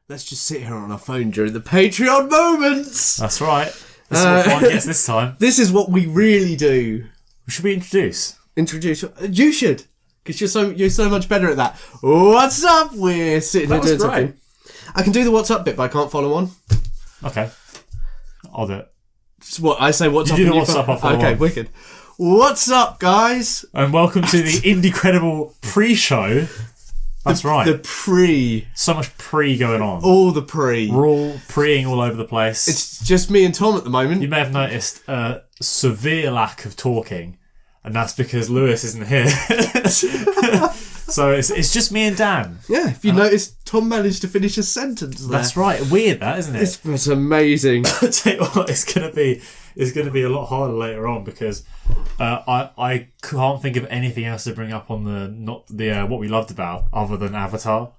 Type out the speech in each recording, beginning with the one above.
let's just sit here on our phone during the Patreon moments. That's right. This is what Brian gets this time. This is what we really do. Should we introduce? You should, because you're so much better at that. What's up? We're sitting here doing something. I can do the what's up bit, but I can't follow on. Okay, I'll do it. So what I say? What's up? You do the what's up. I'll follow okay, on. Wicked. What's up, guys? And welcome to the Indecredible pre-show. That's right. The pre. So much pre going on. All the pre. We're all preing all over the place. It's just me and Tom at the moment. You may have noticed a severe lack of talking, and that's because Lewis isn't here. So it's just me and Dan. Yeah, if you noticed, Tom managed to finish a sentence there. That's right. Weird, that, isn't it? It's amazing. I'll tell you what, it's gonna be a lot harder later on because I can't think of anything else to bring up on the what we loved about other than Avatar,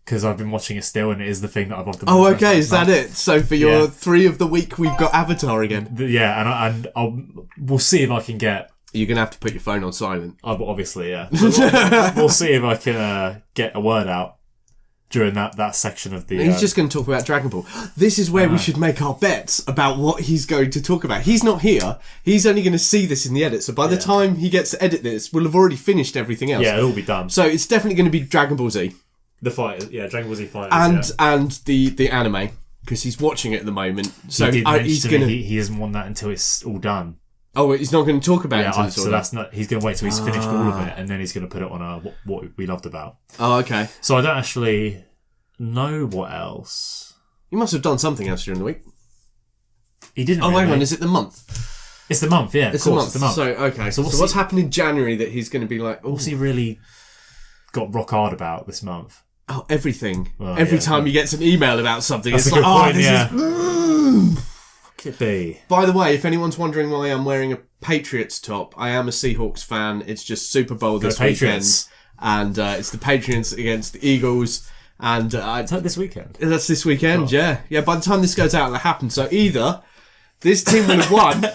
because I've been watching it still and it is the thing that I've loved the most. Oh, okay, is that it? So for your 3 of the week, we've got Avatar again. Yeah, and we'll see if I can get. You're going to have to put your phone on silent. Obviously, yeah. We'll see if I can get a word out during that section of the... He's just going to talk about Dragon Ball. This is where we should make our bets about what he's going to talk about. He's not here. He's only going to see this in the edit. So by the time he gets to edit this, we'll have already finished everything else. Yeah, it'll be done. So it's definitely going to be Dragon Ball Z. The fight, Dragon Ball Z fighters, and the anime, because he's watching it at the moment. So he's going to... He doesn't want that until it's all done. Oh, he's not going to talk about it until it's all done. That's not... He's going to wait till he's finished all of it, and then he's going to put it on what we loved about. Oh, okay. So I don't actually know what else. You must have done something else during the week. He didn't. Oh, hang on, is it the month? It's the month, yeah. It's the month. So okay. So what's happened in January that he's going to be like? What's he really got rock hard about this month? Oh, everything. Well, Every time he gets an email about something, that's it's a like, good point, this is. Could be. By the way, if anyone's wondering why I'm wearing a Patriots top, I am a Seahawks fan. It's just Super Bowl this weekend, and it's the Patriots against the Eagles. And is that this weekend? That's this weekend, yeah. By the time this goes out, that happens. So either this team will have won,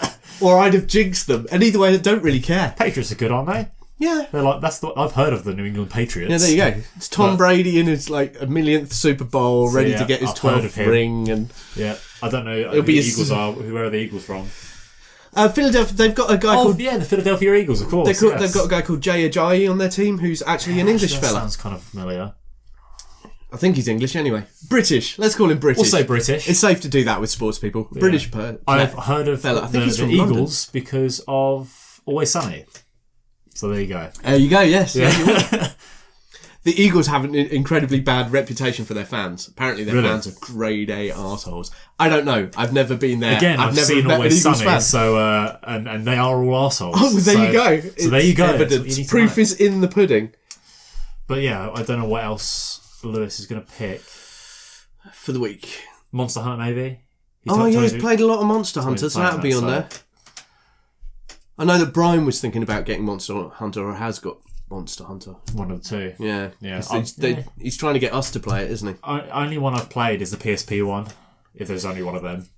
or I'd have jinxed them. And either way, I don't really care. Patriots are good, aren't they? Yeah, they're like I've heard of the New England Patriots. Yeah, there you go. It's Tom Brady in his like a millionth Super Bowl, ready to get his 12th ring, and I don't know who the Eagles are. Where are the Eagles from? Philadelphia. They've got a guy called the Philadelphia Eagles, of course. They've got a guy called Jay Ajayi on their team, who's actually an English fella. Sounds kind of familiar. I think he's English anyway. British. Let's call him British. We'll say British. It's safe to do that with sports people. Yeah. British. I've heard of fella. I think he's from Eagles London. because of Always Sunny. So there you go. There you go, yes. Yeah. The Eagles have an incredibly bad reputation for their fans. Apparently their fans are grade A arseholes. I don't know. I've never been there. Again, I've never seen Always Sunny, so, and they are all arseholes. Oh, there you go. So there you go. Evidence. Proof is in the pudding. But yeah, I don't know what else Lewis is going to pick. For the week. Monster Hunter, maybe? He's played a lot of Monster Hunter, so that'll be on there. I know that Brian was thinking about getting Monster Hunter, or has got Monster Hunter. One of the two. Yeah. He's trying to get us to play it, isn't he? Only one I've played is the PSP one, if there's only one of them.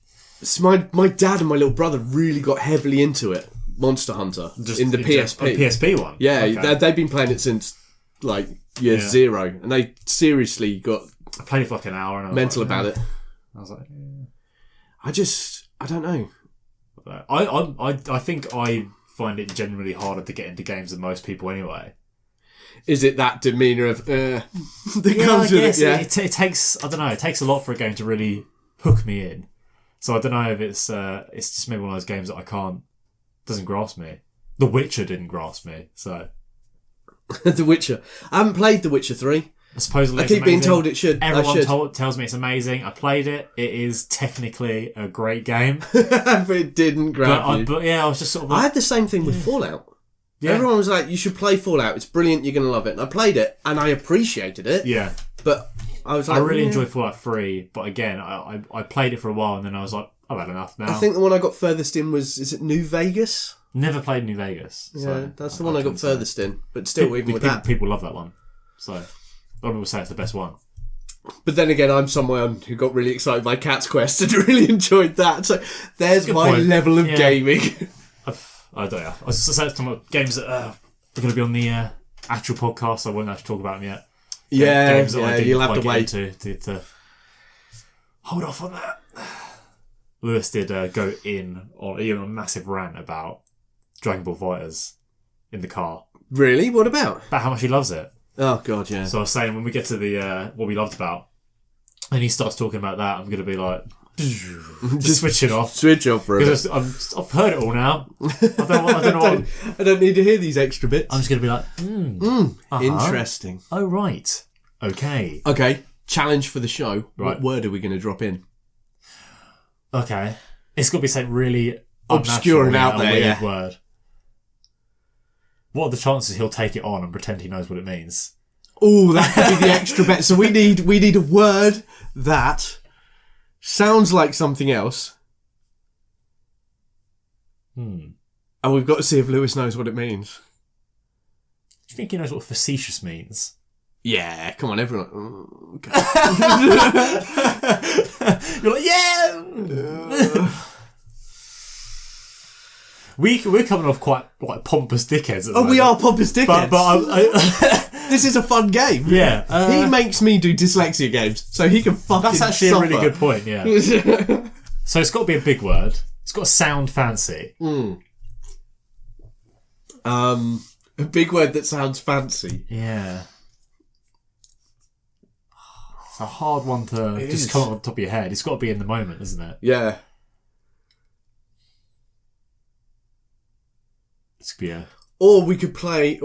So my dad and my little brother really got heavily into it, Monster Hunter, in the PSP. PSP one? Yeah, okay. They've been playing it since, like, year 0, and they seriously got... I played it for like an hour and I was mental about it. I was like... I don't know. I think I find it generally harder to get into games than most people anyway. Is it that demeanour of that comes with it? Yeah, it takes, I don't know, it takes a lot for a game to really hook me in. So I don't know if it's just maybe one of those games that doesn't grasp me. The Witcher didn't grasp me, so. The Witcher. I haven't played The Witcher 3. Supposedly I keep being told it should. Everyone tells me it's amazing. I played it. It is technically a great game. But it didn't grab you. But yeah, I was just sort of like... I had the same thing with Fallout. Yeah. Everyone was like, you should play Fallout. It's brilliant. You're going to love it. And I played it and I appreciated it. Yeah. But I was like... I really enjoyed Fallout 3. But again, I played it for a while and then I was like, I've had enough now. I think the one I got furthest in was, is it New Vegas? Never played New Vegas. Yeah, that's the one I got furthest in. But still, even with that... People love that one. So... A lot of people say it's the best one. But then again, I'm someone who got really excited by Cat's Quest and really enjoyed that. So there's my level of gaming. I don't know. I was just saying some games that are going to be on the actual podcast. I won't actually talk about them yet. Yeah, you'll have to wait. To hold off on that. Lewis did go in on even a massive rant about Dragon Ball Fighters in the car. Really? What about? About how much he loves it. Oh, God, yeah. So I was saying, when we get to the what we loved about, and he starts talking about that, I'm going to be like, just switch it off. Switch off for a bit. Because I've heard it all now. I don't know. I don't need to hear these extra bits. I'm just going to be like, Interesting. Oh, right. Okay. Okay, challenge for the show. Right. What word are we going to drop in? Okay. It's got to be something really obscure and out there, weird yeah. word. What are the chances he'll take it on and pretend he knows what it means? Oh, that could be the extra bet. So we need a word that sounds like something else. And we've got to see if Lewis knows what it means. Do you think he knows what facetious means? Yeah, come on, everyone. Oh, okay. You're like, yeah! We're coming off quite like pompous dickheads at the moment. We are pompous dickheads. But this is a fun game. Yeah. He makes me do dyslexia games, so he can fucking That's actually suffer. a really good point, yeah. So it's got to be a big word. It's got to sound fancy. A big word that sounds fancy. Yeah. It's a hard one to just come up on the top of your head. It's got to be in the moment, isn't it? Yeah. It's going to be a... Or we could play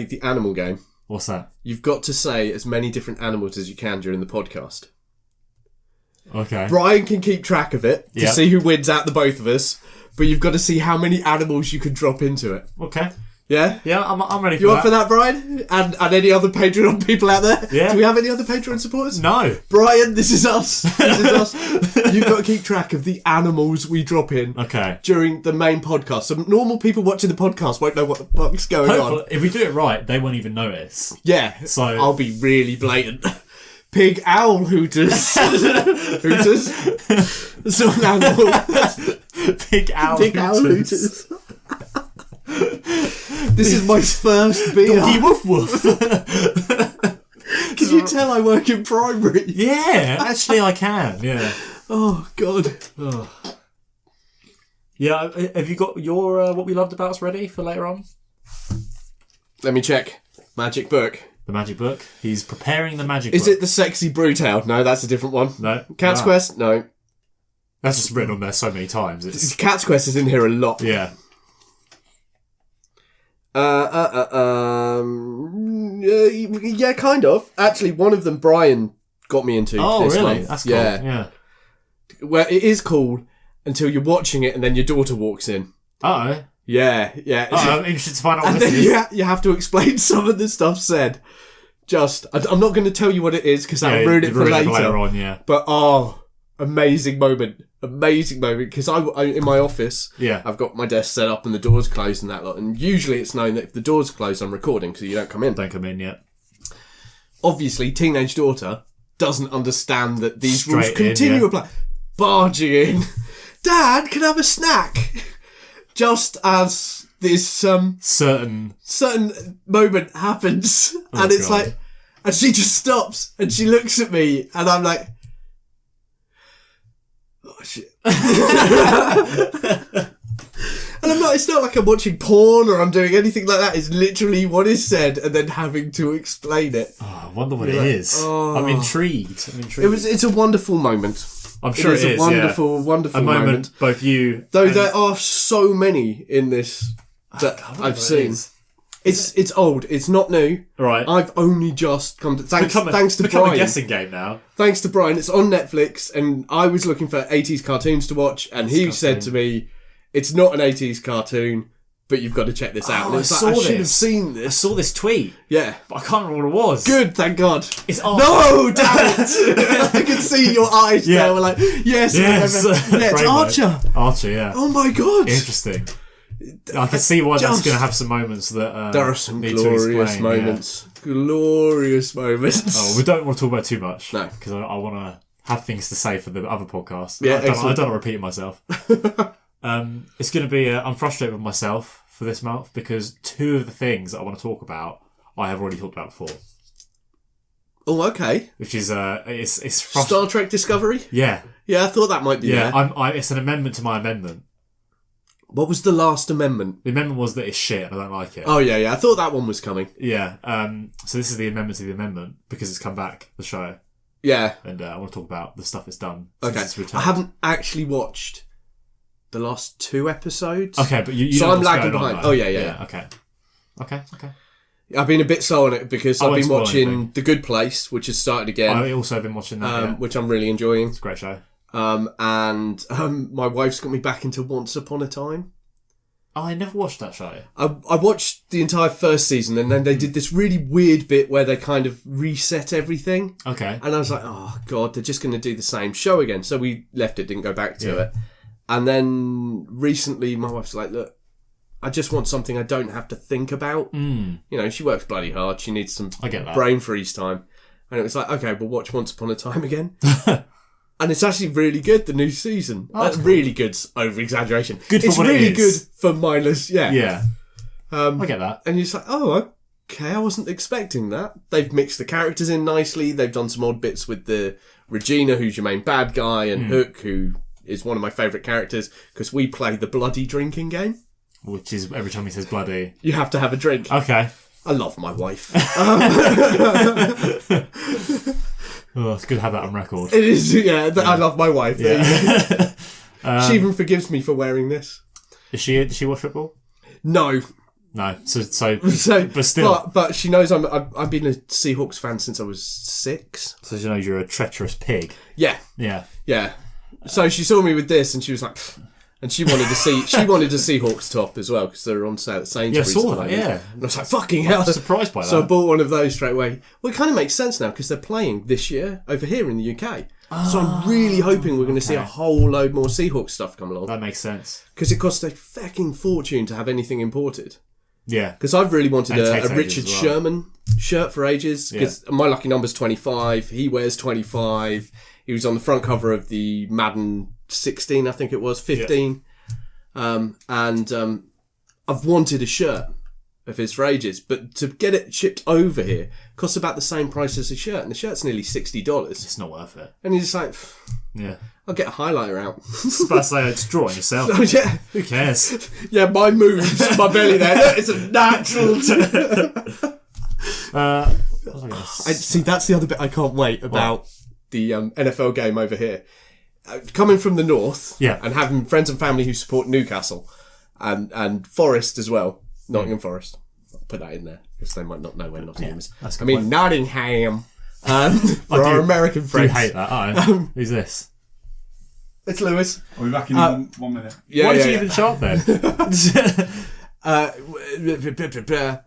the animal game. What's that? You've got to say as many different animals as you can during the podcast. Okay. Brian can keep track of it to see who wins out the both of us, but you've got to see how many animals you can drop into it. Okay. Yeah? Yeah, I'm ready for You that. up for that, Brian? And any other Patreon people out there? Yeah. Do we have any other Patreon supporters? No. Brian, this is us. You've got to keep track of the animals we drop in during the main podcast. So normal people watching the podcast won't know what the fuck's going on. If we do it right, they won't even notice. Yeah. So I'll be really blatant. Pig, owl, hooters. Hooters? It's not an animal. Pig, owl, Pig, owl, hooters. This is my first beer. Doggy woof woof. Can you tell I work in primary? Yeah, actually I can, yeah. Oh, God. Oh. Yeah, have you got your what we loved abouts ready for later on? Let me check. Magic book. The magic book. He's preparing the magic book. Is it the sexy brew tale? No, that's a different one. No. Cat's Quest? No. That's just written on there so many times. It's... Cat's Quest is in here a lot. Yeah. Yeah, kind of. Actually, one of them Brian got me into. Oh, this really? month. That's cool. Yeah. Well, it is cool until you're watching it and then your daughter walks in. Uh-oh. Yeah. I'm interested to find out what And this then is. you have to explain some of the stuff said. I'm not going to tell you what it is because that'll ruin it for later. On, yeah. But amazing moment, because I in my office, I've got my desk set up and the doors closed and that lot, and usually it's known that if the doors closed I'm recording because you don't come in. Don't come in yet. Obviously, teenage daughter doesn't understand that these Straight rules continue to apply. Barging in, Dad, can I have a snack? Just as this certain moment happens, and it's God. like, and she just stops and she looks at me, and I'm like, oh shit. And I'm not, it's not like I'm watching porn or I'm doing anything like that. It's literally what is said and then having to explain it. Oh, I wonder what it is. Oh. I'm intrigued. It's a wonderful moment. I'm sure it is a wonderful moment. Both you... Though there are so many in this that I've seen. It's old. It's not new. Right. I've only just come to... Thanks to Brian. Brian. A guessing game now. Thanks to Brian. It's on Netflix, and I was looking for 80s cartoons to watch, and he said to me, it's not an 80s cartoon, but you've got to check this out. And it's I should have seen this. I saw this tweet. Yeah. But I can't remember what it was. Good, thank God. It's Archer. No, damn it. I could see your eyes there. We're like, yes. Yeah, it's Archer. Archer, yeah. Oh my God. Interesting. I can see why that's going to have some moments that there are some glorious moments. Yeah. Glorious moments. Oh, we don't want to talk about too much. No. Because I want to have things to say for the other podcast. Yeah, I don't want to repeat myself. It's going to be... I'm frustrated with myself for this month because two of the things that I want to talk about, I have already talked about before. Oh, okay. which is it's from Star Trek Discovery? Yeah. Yeah, I thought that might be there. It's an amendment to my amendment. What was the last amendment? The amendment was that it's shit and I don't like it. Oh, yeah. I thought that one was coming. Yeah. So this is the amendment to the amendment because it's come back, the show. Yeah. And I want to talk about the stuff it's done. Okay. It's returned. I haven't actually watched the last 2 episodes. Okay, but you so know I'm what's lagging going on, behind. though. Oh, yeah. Okay. I've been a bit slow on it because I've won't been spoil watching anything. The Good Place, which has started again. I also have been watching that, which I'm really enjoying. It's a great show. And my wife's got me back into Once Upon a Time. Oh, I never watched that show. I watched the entire first season, and then they did this really weird bit where they kind of reset everything. Okay. And I was like, oh, God, they're just going to do the same show again. So we left it, didn't go back to it. And then recently my wife's like, look, I just want something I don't have to think about. You know, she works bloody hard. She needs some brain freeze time. And it was like, okay, we'll watch Once Upon a Time again. And it's actually really good, the new season. Oh, cool. Really good's over-exaggeration. Good for it's what really it is. good for mindless, Yeah. I get that. And you're just like, oh, okay, I wasn't expecting that. They've mixed the characters in nicely. They've done some odd bits with the Regina, who's your main bad guy, and Hook, who is one of my favourite characters, because we play the bloody drinking game. Which is every time he says bloody. You have to have a drink. Okay. I love my wife. Oh, it's good to have that on record. It is, yeah. I love my wife. Yeah. She even forgives me for wearing this. Does she watch football? No. No. So but still. But she knows I've been a Seahawks fan since I was 6. So she knows you're a treacherous pig. Yeah. Yeah. Yeah. So she saw me with this and she was like... Pfft. And she wanted a Seahawks top as well because they were on sale at Sainsbury's. Yeah, I saw that, yeah. And I was like, fucking hell. I was surprised by that. So I bought one of those straight away. Well, it kind of makes sense now because they're playing this year over here in the UK. So I'm really hoping we're going to see a whole load more Seahawks stuff come along. That makes sense. Because it costs a fucking fortune to have anything imported. Yeah. Because I've really wanted a Richard well. Sherman shirt for ages. Because my lucky number's 25. He wears 25. He was on the front cover of the Madden 16, I think it was, 15. Yeah. I've wanted a shirt of his for ages, but to get it shipped over here costs about the same price as a shirt, and the shirt's nearly $60. It's not worth it. And you're just like, yeah, I'll get a highlighter out. But I say just draw it yourself. Oh, yeah. Who cares? Yeah, mine moves. My belly there. Look, it's a natural. See, that's the other bit I can't wait about the NFL game over here. Coming from the north, and having friends and family who support Newcastle, and Forest as well, Nottingham Forest. I'll put that in there because they might not know where Nottingham is. That's a good point. Nottingham. For our American friends. I hate that. Who's this? It's Lewis. I'll be back in 1 minute. Why did you even show up then?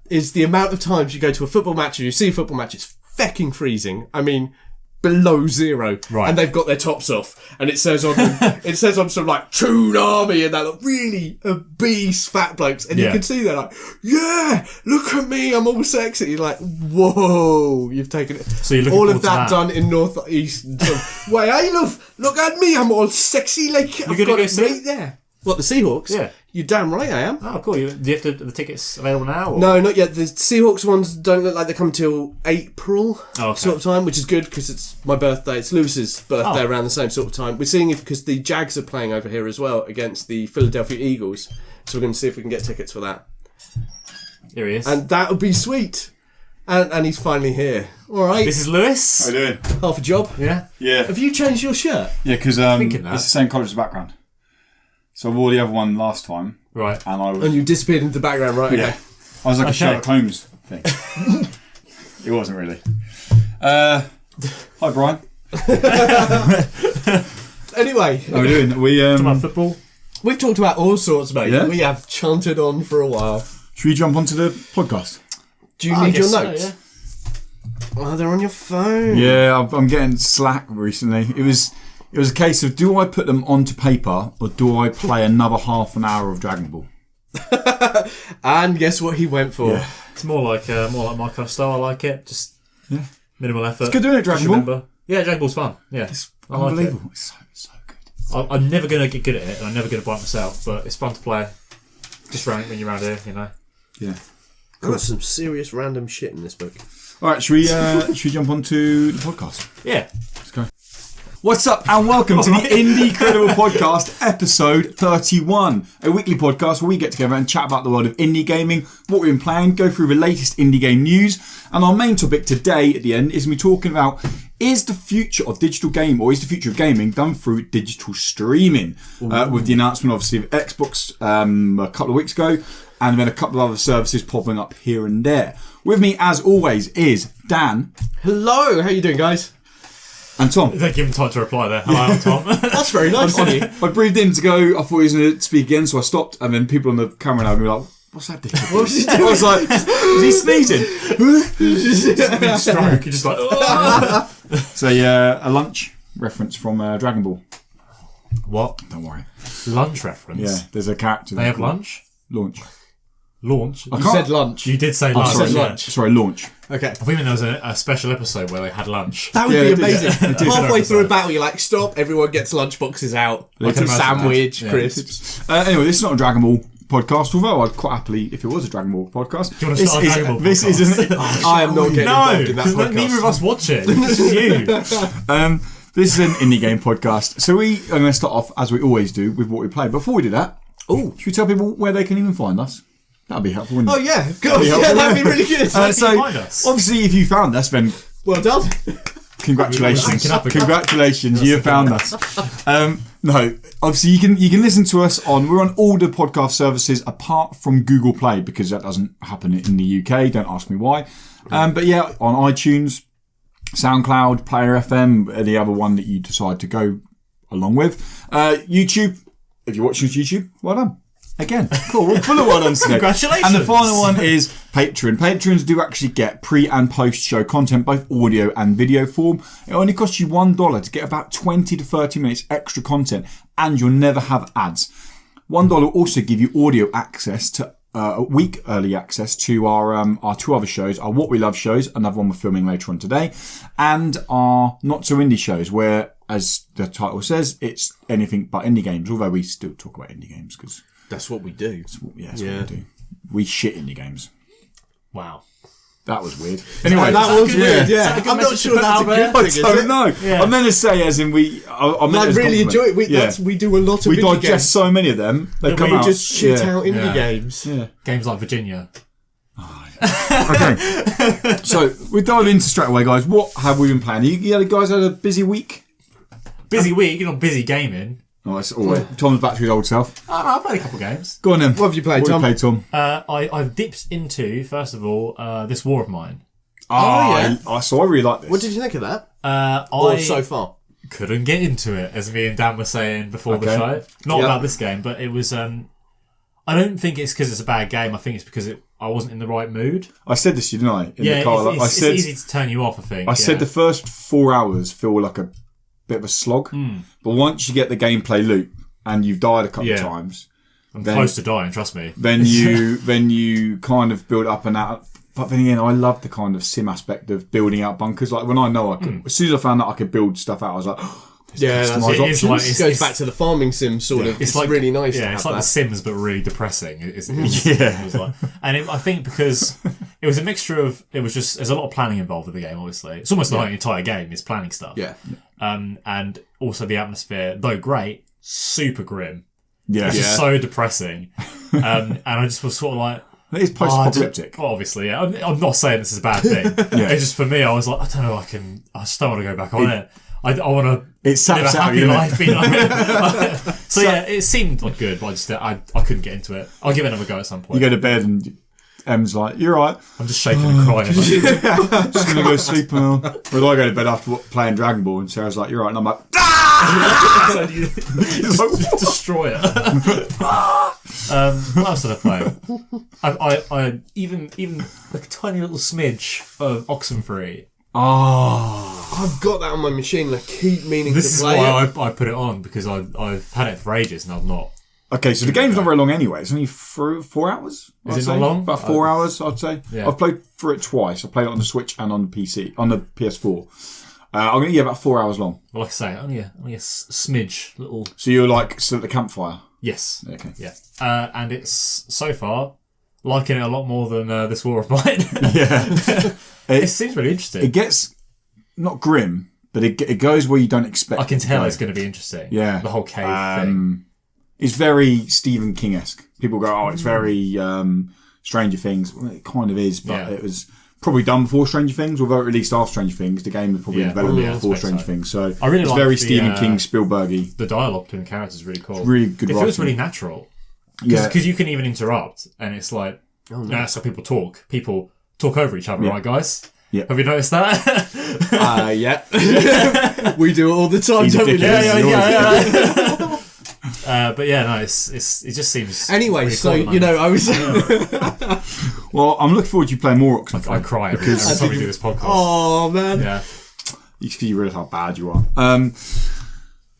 Is the amount of times you go to a football match and you see a football match, it's fecking freezing. I mean, below zero, right? And they've got their tops off, and it says on them, it says on some like Toon Army, and they look really obese fat blokes, and you can see they're like, yeah, look at me, I'm all sexy. You're like, whoa, you've taken it. So you're all of that done in northeast. Wait, hey, love, look at me, I'm all sexy like I've got it right there. What, the Seahawks? Yeah. You're damn right I am. Oh, cool. Do you have the tickets available now? Or? No, not yet. The Seahawks ones don't look like they come till April sort of time, which is good because it's my birthday. It's Lewis's birthday around the same sort of time. We're seeing if because the Jags are playing over here as well against the Philadelphia Eagles. So we're going to see if we can get tickets for that. Here he is. And that would be sweet. And he's finally here. All right. This is Lewis. How you doing? Half a job. Yeah. Yeah. Have you changed your shirt? Yeah, because it's the same colour as the background. So I wore the other one last time. Right. And you disappeared into the background, right? Yeah. Okay. I was like a Sherlock Holmes thing. It wasn't really. Hi, Brian. Anyway. How are we doing? Talking about football? We've talked about all sorts, mate. Yeah? We have chanted on for a while. Should we jump onto the podcast? Do you need your notes? So, yeah. Oh, they're on your phone. Yeah, I'm getting slack recently. It was a case of, do I put them onto paper or do I play another half an hour of Dragon Ball? And guess what he went for? Yeah. It's more like my kind of style. I like it. Just minimal effort. It's good doing it, Dragon Ball. Remember. Yeah, Dragon Ball's fun. Yeah, It's I like unbelievable. it. It's so good. I'm never going to get good at it, and I'm never going to buy it myself, but it's fun to play. Just when you're around here, you know. Yeah. I've got some serious random shit in this book. All right, should we jump onto the podcast? Yeah. Let's go. What's up, and welcome to the Indie Credible Podcast, episode 31, a weekly podcast where we get together and chat about the world of indie gaming, what we've been playing, go through the latest indie game news, and our main topic today at the end is we're talking about is the future of digital game, or is the future of gaming done through digital streaming? With the announcement, obviously, of Xbox a couple of weeks ago, and then a couple of other services popping up here and there. With me, as always, is Dan. Hello, how you doing, guys? And Tom. They give him time to reply there. Hello, I'm Tom. That's very nice of you. I breathed in to go, I thought he was going to speak again, so I stopped, and then people on the camera now were like, what's that dickhead? What was he doing? I was like, is he sneezing? Mid-stroke, you're just like... So, yeah, a lunch reference from Dragon Ball. What? Don't worry. Lunch reference? Yeah, there's a character. They have lunch? Launch. Launch? You said lunch. You did say Oh, lunch. sorry, said yeah. lunch. Sorry, launch. Okay. I think there was a special episode where they had lunch. That would Yeah, be they did, amazing. yeah. Halfway through a battle, you're like, stop, everyone gets lunchboxes out. Like can a imagine sandwich, that. Yeah. crisps. Anyway, this is not a Dragon Ball podcast, although I'd quite happily, if it was a Dragon Ball podcast. Do you want to start a Dragon Ball This podcast? isn't. I am not getting involved in that because neither of podcast. us watch it. This is you. This is an indie game podcast. So we are going to start off, as we always do, with what we play. Before we do that, should we tell people where they can even find us? That'd be helpful, wouldn't it? Oh, yeah. God, yeah, that'd be really good. Where can So, you find us? obviously, if you found us, then Well done. congratulations. Ranking up again. Congratulations, you have found us. No, obviously you can listen to us we're on all the podcast services apart from Google Play, because that doesn't happen in the UK. Don't ask me why. But yeah, on iTunes, SoundCloud, Player FM, the other one that you decide to go along with. YouTube, if you're watching us on YouTube, well done. Again, cool. We're full of well done today. Congratulations. And the final one is Patreon. Patrons do actually get pre- and post-show content, both audio and video form. It only costs you $1 to get about 20 to 30 minutes extra content, and you'll never have ads. $1 will also give you audio access to a week early access to our two other shows, our What We Love shows, another one we're filming later on today, and our Not So Indie shows, where, as the title says, it's anything but indie games, although we still talk about indie games, because That's what we do. that's what we do. We shit indie games. Wow. That was weird. Anyway, That was weird, Is that a good I'm not message sure to put that's a out good there? thing, I is don't it? know. Yeah. I meant to say, as in I really enjoy it. We do a lot of We indie digest games. so many of them. They come We out. just shit Yeah. out indie Yeah. games. Yeah. Games like Virginia. Okay. So we dive into straight away, guys. What have we been playing? You guys had a busy week. Busy week, you're not busy gaming. Oh, it's always Tom's back to his old self. I played a couple of games. Go on then. What have you played, What Tom? have you played, Tom? I've dipped into, first of all, this War of Mine. yeah. So I really like this. What did you think of that? I So far. couldn't get into it, as me and Dan were saying before the show. Not Yep. about this game, but it was... I don't think it's because it's a bad game. I think it's because I wasn't in the right mood. I said this, didn't I? In the car. It's easy to turn you off, I think. I said the first 4 hours feel like a bit of a slog, but once you get the gameplay loop and you've died a couple of times, I'm close to dying, trust me. then you kind of build up and out. But then again, I love the kind of sim aspect of building out bunkers. Like when I know I could, as soon as I found that I could build stuff out, I was like, Yeah, that's customised it. It is options. like- It goes back to the farming sim sort of. It's like really nice. Yeah, to it's have like that. The Sims, but really depressing. It was Yeah. like, and I think because it was a mixture of, there's a lot of planning involved with the game. Obviously, it's almost like the entire game is planning stuff. Yeah. And also the atmosphere, though great, super grim. Yeah, It's just so depressing. And I just was sort of like, it is post-apocalyptic. obviously, yeah. I'm not saying this is a bad thing. It's just for me, I was like, I don't know, I just don't want to go back on it. I want to It live saps a out happy you, life, you know. So yeah, it seemed like good, but I just I couldn't get into it. I'll give it another go at some point. You go to bed and Em's like, "You're right. I'm just shaking and crying. Just gonna go sleep now." Well, I go to bed after playing Dragon Ball, and Sarah's like, "You're right," and I'm like, So you just destroy it. What else did I play? I even like a tiny little smidge of Oxenfree. "Oh, I've got that on my machine and I keep meaning This to is play why it. I put it on, because I've had it for ages and I've not. okay." So the game's not very long anyway. It's only 4 hours. Is I'd it say. not long? About 4 hours, I'd say. Yeah. I've played through it twice. I played it on the Switch and on the PC, on the PS4. I'm gonna about 4 hours long. Well, like I say, only a smidge little. So you're like still at the campfire. Yes. Okay. Yeah. And it's so far liking it a lot more than this War of Mine. Yeah. It seems really interesting. It gets, not grim, but it goes where you don't expect. I can it to tell go. it's going to be interesting. Yeah. The whole cave thing. It's very Stephen King-esque. People go, it's very Stranger Things. Well, it kind of is, but it was probably done before Stranger Things, although it released after Stranger Things. The game was probably developed before Stranger Things. So I really it's like very Stephen King, Spielbergy. The dialogue between the characters is really cool. It's really good It writing. feels really natural. Because you can even interrupt, and it's like, that's how people talk. People talk over each other, right, guys? Yeah. Have you noticed that? Yeah. We do it all the time, don't we? Yeah. But yeah, no, it just seems. Anyway, really so cool, I was. Well, I'm looking forward to you playing more Oxenfree. I cry every time we do this podcast. Oh man. Yeah. You realise how bad you are.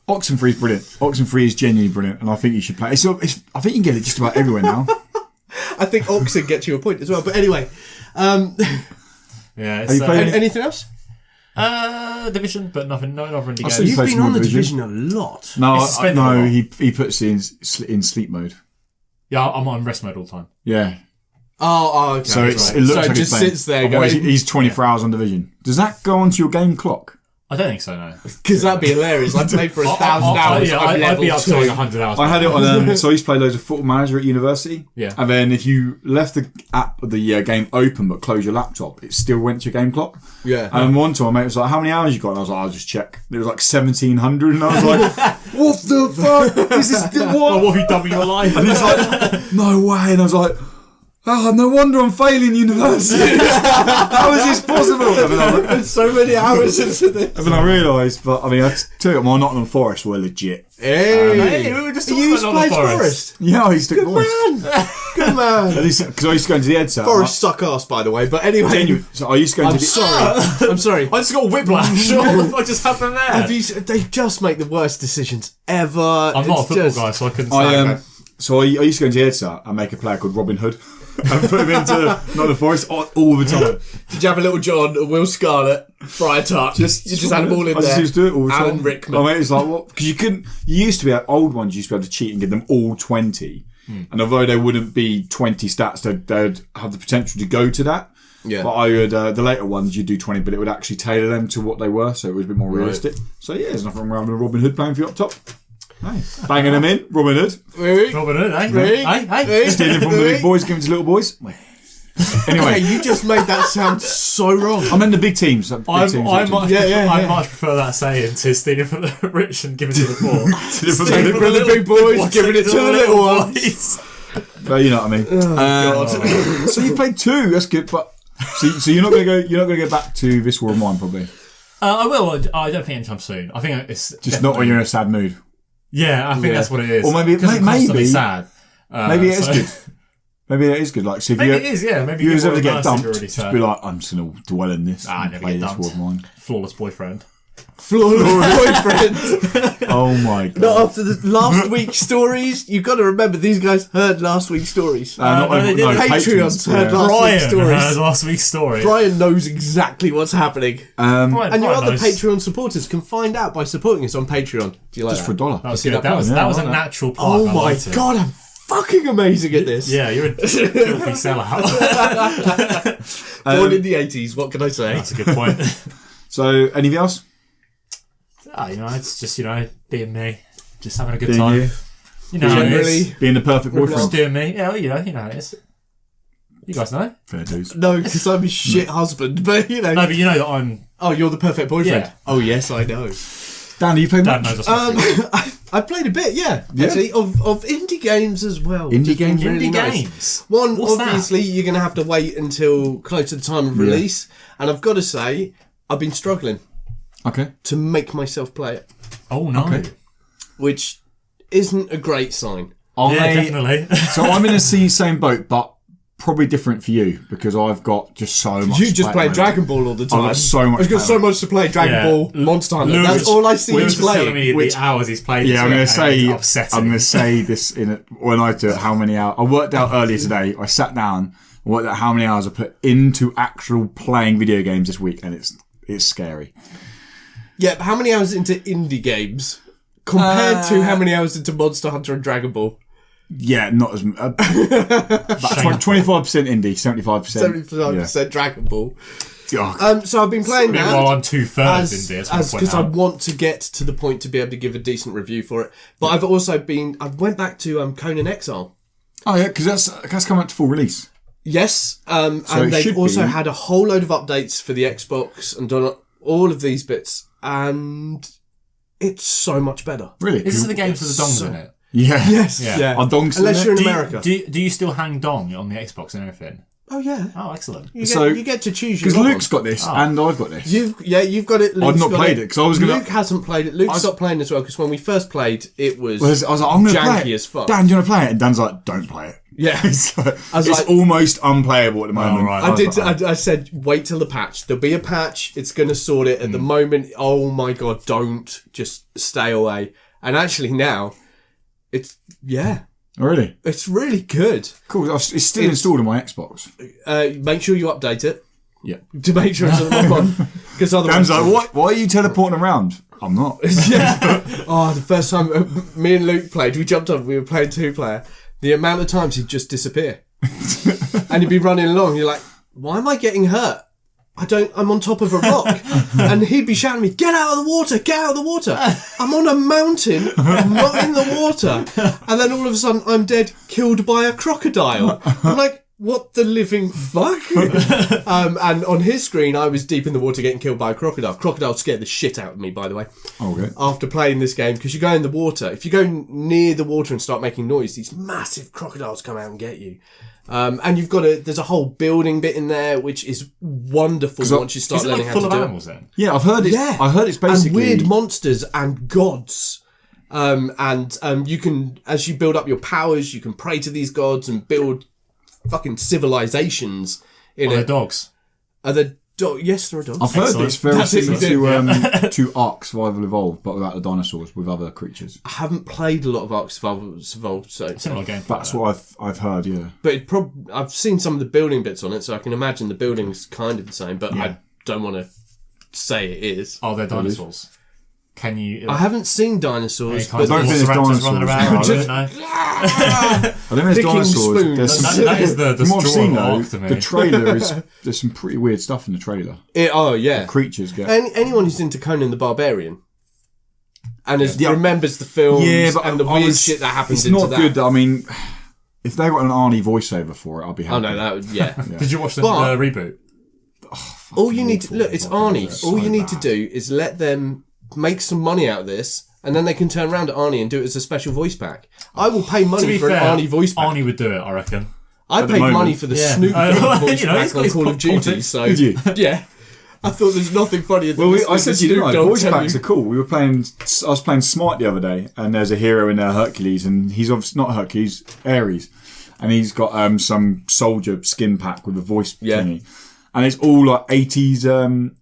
Oxenfree is brilliant. Oxenfree is genuinely brilliant, and I think you should play. I think you can get it just about everywhere now. I think Oxen gets you a point as well. But anyway, Yeah. Have you played anything else? Division, but nothing. No other indie I games. see you You've play been some on more the Division. Division a lot. No, It's suspended a lot. he puts it in sleep mode. Yeah, I'm on rest mode all the time. Yeah. Oh, okay. So it looks so like it just it's playing. sits there Otherwise, going. he's 24 hours on Division. Does that go onto your game clock? I don't think so, no. Because that'd be hilarious. I played for 1,000 hours. Yeah, I'm I'd be level up to 2. like 100 hours. I had it on. So I used to play loads of Football Manager at university. Yeah. And then if you left the game open but closed your laptop, it still went to your game clock. Yeah. And one time, my mate was like, "How many hours you got?" And I was like, "I'll just check." It was like 1,700, and I was like, "What the fuck? This is what?" What have you done with your life? And he's like, "No way!" And I was like, "Oh, no wonder I'm failing university. How is this possible?" And then so many hours into this. and then I realised, but I mean, I tell you, my Nottingham Forest were legit. Hey, we were just you talking used to about play Nottingham Forest. Yeah, I used to. Good man. Good man. Because I used to go into the EDSA. Forest suck ass, by the way. But anyway, So I used to go into I'm the. sorry. I'm sorry. I just got a whiplash. What the fuck just happened there? They just make the worst decisions ever. I'm not a football guy, so I couldn't say. So I used to go into the EDSA and make a player called Robin Hood. And put him into Nottingham Forest all the time. Did you have a little John, a Will Scarlett, Friar Tuck? You just had them all in I there. just used to do it all the time. Alan Rickman. My mate was like, what? Because you used to be, old ones, you used to be able to cheat and give them all 20. And although they wouldn't be 20 stats, they'd have the potential to go to that. Yeah. But I would, the later ones, you'd do 20, but it would actually tailor them to what they were, so it was a bit more realistic. So yeah, there's nothing wrong with Robin Hood playing for you up top. Hey, banging them in, Robin Hood. Robin Hood, hey? Stealing from the big boys, giving to little boys. Anyway, you just made that sound so wrong. I'm in the big teams. I much prefer that saying to stealing from the rich and giving to the poor. Stealing from the big boys, giving it to the little ones. Well, you know what I mean. God. So you played 2. That's good, but so you're not going to go. You're not going to go back to this War of Mine, probably. I will. I don't think anytime soon. I think it's Just not when you're in a sad mood. Yeah, I think that's what it is. Or maybe sad. Maybe it is good. Maybe it is good. Like, so if Maybe it is. Yeah, maybe you ever get get dumped, already just sad. be like, I'm just going to dwell in this. I and never play get this dumped. War of Mine. Flawless boyfriend. Flawless boyfriend. Oh my god! Not after the last week's stories. You've got to remember these guys heard last week's stories. Patreons heard last week's stories. Heard last week's story. Brian knows exactly what's happening. And your other Patreon supporters can find out by supporting us on Patreon. Do you like just for $1? That was good. That was a natural plug. Oh my god! I'm fucking amazing at this. Yeah, you're a filthy sellout. Born in the 80s. What can I say? That's a good point. So, anything else? It's just being me, just having a good Being time. you. Generally, being the perfect just boyfriend. doing me. Yeah, you know it is. You guys know. Fair dues. no, because I'm a shit husband. But No, but you know that I'm. Oh, you're the perfect boyfriend. Yeah. Oh yes, I know. Dan, you played Dan much? knows us. I played a bit, actually, of indie games as well. Indie Just been games? really Indie nice. games. One, What's obviously, you're going to have to wait until close to the time of release. And I've got to say, I've been struggling Okay. to make myself play it, Oh no. Okay. which isn't a great sign. Yeah, definitely. So I'm in the same boat, but probably different for you because I've got just so much. You just play play Dragon Ball all the time. I've got so much. I've got so much to play. Dragon Ball, Monster Hunter. That's all I see you Lewis was telling playing. me the hours he's played. Yeah, I'm going to say. upsetting. I'm going to say this when I do it. How many hours? I worked out earlier today. I sat down, worked out how many hours I put into actual playing video games this week, and it's scary. Yeah, but how many hours into indie games compared to how many hours into Monster Hunter and Dragon Ball? Yeah, not as about 25% indie, 75%. 75% Dragon Ball. Oh, So I've been playing that. Well, I'm 2/3 indie. Because I want to get to the point to be able to give a decent review for it. But I've also I went back to Conan Exile. Oh yeah, because that's come out to full release. Yes, and they've also had a whole load of updates for the Xbox and done all of these bits, and it's so much better. Really? Is this the games with the dongs in it? Yeah. Yes. Yeah. Are dongs Unless you're in Do America. you still hang dong on the Xbox and everything? Oh yeah. Oh, excellent. You get to choose your because Luke's got this and I've got this. You've got it. I've not played it because I was going to. Luke hasn't played it. Luke stopped playing as well because when we first played, it was. I was like, I'm going to play it. Janky as fuck. Dan, do you want to play it? And Dan's like, don't play it. Yeah. It's almost unplayable at the moment. Right. I said, wait till the patch. There'll be a patch. It's going to sort it. At the moment, oh my god, don't just stay away. And actually now, it's Oh, really? it's really good. Cool. It's still installed on my Xbox. Make sure you update it Yeah. to make sure it's on the one. Because otherwise, Dan's like, what? Why are you teleporting around? I'm not. yeah. Oh, the first time me and Luke played, we jumped on. We were playing 2-player. The amount of times he'd just disappear, and he'd be running along. You're like, why am I getting hurt? I'm on top of a rock. And he'd be shouting at me, get out of the water, get out of the water. I'm on a mountain, not in the water. And then all of a sudden I'm dead, killed by a crocodile. I'm like, what the living fuck? And on his screen, I was deep in the water getting killed by a crocodile. Crocodile scared the shit out of me, by the way. Okay. After playing this game, because you go in the water. If you go near the water and start making noise, these massive crocodiles come out and get you. And there's a whole building bit in there, which is wonderful once you start learning how to do it. Is it like full of animals then? Yeah, I've heard it. Yeah. I heard it's basically... And weird monsters and gods. You can, as you build up your powers, you can pray to these gods and build fucking civilizations in Are dogs? Are there yes, there are dogs. I've heard Excellent. it's very similar to Ark Survival Evolved, but without the dinosaurs, with other creatures. I haven't played a lot of Ark Survival Evolved, so Similar game. That's what I've heard, yeah. But I've seen some of the building bits on it, so I can imagine the building's kind of the same, but I don't want to say it is. Are there dinosaurs? Can you... I haven't seen dinosaurs, but I don't think there's dinosaurs running around. I don't think there's dinosaurs. That is the straw of Ark to me. The trailer is... There's some pretty weird stuff in the trailer. The creatures get... Anyone who's into Conan the Barbarian and remembers the films and the weird shit that happens into that. It's not good. I mean, if they got an Arnie voiceover for it, I'll be happy. Oh no, that would, yeah. Did you watch the reboot? All you need to... Look, it's Arnie. All you need to do is let them... make some money out of this, and then they can turn around to Arnie and do it as a special voice pack. I will pay money for an Arnie voice pack. Arnie would do it, I reckon. I paid money for the Snoop Dogg voice pack on Call of Duty, so did you? Yeah. I thought there's nothing funnier than I said to you, voice packs are cool. I was playing Smite the other day, and there's a hero in there, Hercules, and he's obviously not Hercules, Ares, and he's got some soldier skin pack with a voice thingy. And it's all like 80s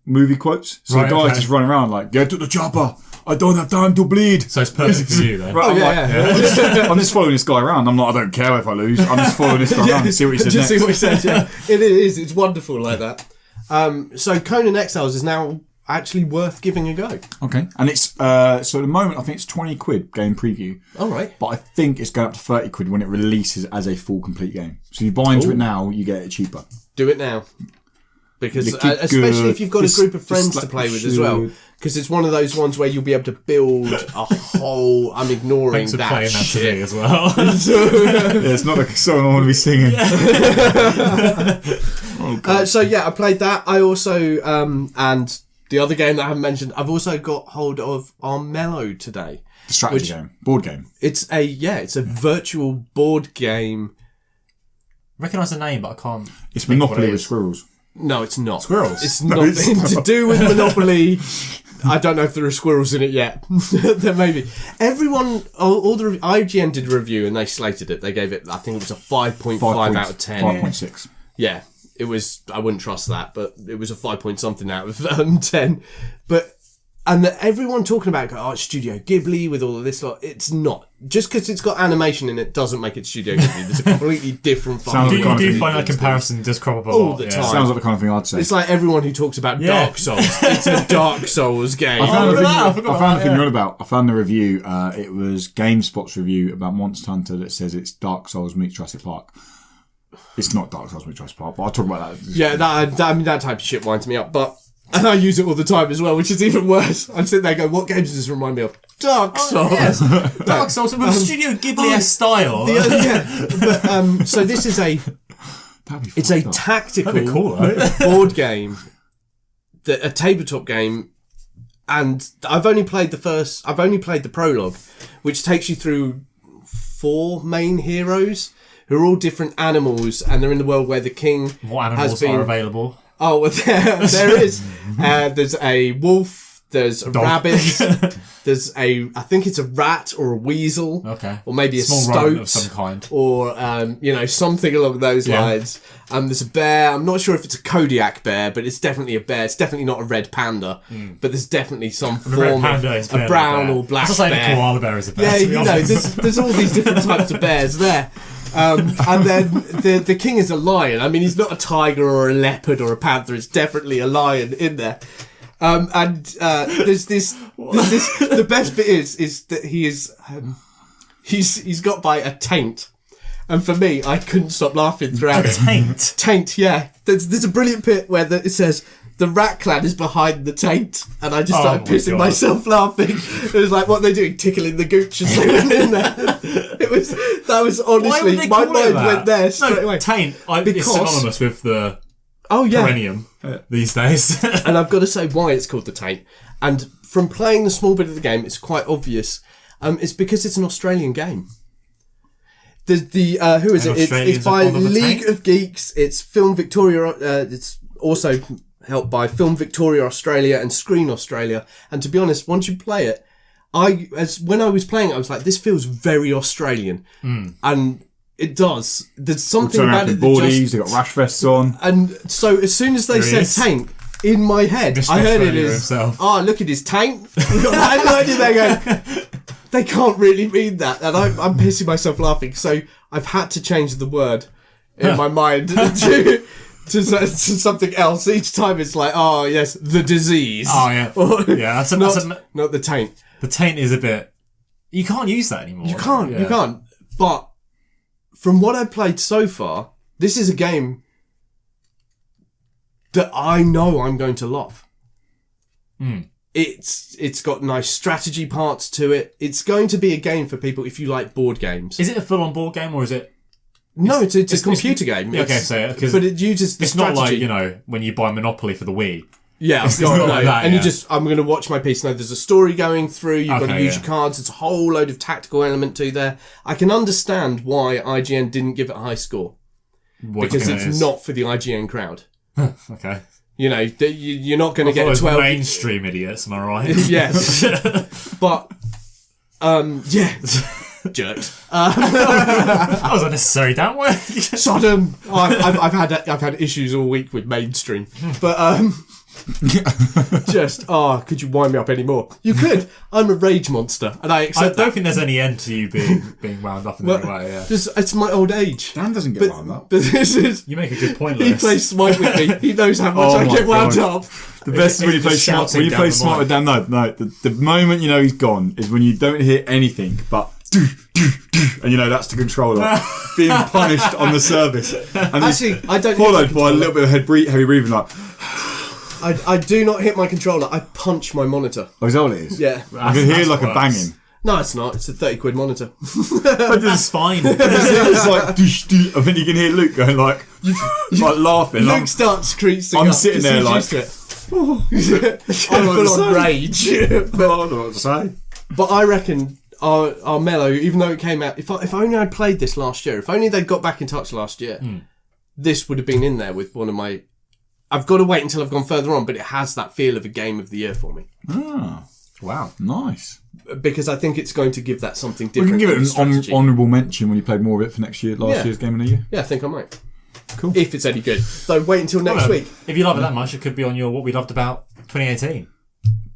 movie quotes. So the guy's just running around like, get to the chopper. I don't have time to bleed. So it's perfect for you then. Right, I'm just following this guy around. I'm not, I don't care if I lose. I'm just following this guy around and see what he says next. See what he says, yeah. It is. It's wonderful like that. So Conan Exiles is now actually worth giving a go. Okay. And it's, so at the moment, I think it's 20 quid game preview. All right. But I think it's going up to 30 quid when it releases as a full complete game. So if you buy into it now, you get it cheaper. Do it now. Because especially if you've got a group of friends to play with as well, because it's one of those ones where you'll be able to build a whole. I'm ignoring that playing shit that to me as well. It's not like a song I want to be singing. So I played that. I also and the other game that I haven't mentioned, I've also got hold of Armello today. The strategy game, board game. It's a virtual board game. Recognise the name, but I can't. It's Monopoly with squirrels. No, it's not. Squirrels? It's nothing to do with Monopoly. I don't know if there are squirrels in it yet. There may be. Everyone, all the IGN did a review and they slated it. They gave it, I think it was a 5.5 out of 10. 5.6. Yeah, it was, I wouldn't trust that, but it was a 5 point something out of 10. But And that everyone talking about, it's Studio Ghibli with all of this lot. It's not. Just because it's got animation in it doesn't make it Studio Ghibli. There's a completely different Sounds fucking... like Do you find that comparison does crop up a all lot? the time. Sounds like the kind of thing I'd say. It's like everyone who talks about Dark Souls. It's a Dark Souls game. I found the thing yeah. you're on about. I found the review. It was GameSpot's review about Monster Hunter that says it's Dark Souls meets Jurassic Park. It's not Dark Souls meets Jurassic Park, but I'll talk about that. Yeah, that type of shit winds me up. And I use it all the time as well, which is even worse. I'm sitting there going, what games does this remind me of? Dark Souls. Yes. Dark Souls with Studio Ghibli-esque style. So this is a tactical Cool, right? board game, a tabletop game, and I've only played the prologue, which takes you through 4 main heroes who are all different animals, and they're in the world where the king What animals are available? Oh, well, there is. There's a wolf. There's a rabbit. There's I think it's a rat or a weasel. Okay. Or maybe Small a rodent stoat of some kind. Or, something along those lines. There's a bear. I'm not sure if it's a Kodiak bear, but it's definitely a bear. It's definitely not a red panda. But there's definitely some form of a brown or black bear. bear. It's like a koala bear is a bear. Yeah, there's all these different types of bears there. And then the king is a lion. I mean, he's not a tiger or a leopard or a panther. It's definitely a lion in there. There's this. The best bit is that he is. He's got by a taint, and for me, I couldn't stop laughing throughout it. Taint. Taint, yeah. There's a brilliant bit where it says, the rat clan is behind the taint, and I just started pissing myself laughing. It was like, what are they doing? Tickling the gooch as they went in there. That was honestly, my mind went there straight away. Taint, it's synonymous with the perennium these days. And I've got to say why it's called the taint. And from playing the small bit of the game, it's quite obvious. It's because it's an Australian game. Who is it? It's by League of Geeks. It's Film Victoria. It's also helped by Film Victoria Australia and Screen Australia. And to be honest, once you play it, when I was playing it, I was like, this feels very Australian. And it does. There's something about it. Boardies, they've got rash vests on. And so as soon as they said tank, in my head, Mr. I heard Australia it as, look at his tank. They can't really read that. And I'm pissing myself laughing. So I've had to change the word in my mind to something else. Each time it's like, oh yes, the disease. Oh yeah, that's not the taint. The taint is a bit. You can't use that anymore. You can't. But from what I've played so far, this is a game that I know I'm going to love. It's got nice strategy parts to it. It's going to be a game for people if you like board games. Is it a full-on board game or is it? No, it's a computer game. Okay, so but it uses the strategy. Not like when you buy Monopoly for the Wii. Yeah, it's not like that. And I'm going to watch my piece. No, there's a story going through. You've got to use your cards. It's a whole load of tactical element to there. I can understand why IGN didn't give it a high score because it's not for the IGN crowd. Okay. You're not going to get 12 mainstream idiots. Am I right? Yes, but jerks. That was unnecessary, that way. Sodom. I've had issues all week with mainstream, but could you wind me up anymore? You could. I'm a rage monster, and I accept that. I don't think there's any end to you being wound up in any way. Yeah. It's my old age. Dan doesn't get wound up. But this is. You make a good point, Lewis. He plays Smite with me. He knows how much I get wound up. The best is when you play Smite. When you play Smite with Dan, no. The moment you know he's gone is when you don't hear anything but. And that's the controller being punished on the surface. And actually, I don't. Followed by a little bit of heavy breathing, like. I do not hit my controller. I punch my monitor. Oh, is that what it is? Yeah. I can hear like a banging. No, it's not. It's a £30 monitor. But it's fine. It's like. I think you can hear Luke going like laughing. Luke starts creasing. I'm sitting there like. I'm full on rage. I don't know what to say. But I reckon. Armello, even though it came out, if only I'd played this last year, if only they'd got back in touch last year, this would have been in there with one of my. I've got to wait until I've gone further on, but it has that feel of a game of the year for me. Ah, wow, nice. Because I think it's going to give that something different. We can give it an honourable mention when you played more of it for last year's Game of the Year. Yeah, I think I might. Cool. If it's any good. So wait until next week. If you love it that much, it could be on your What We Loved About 2018.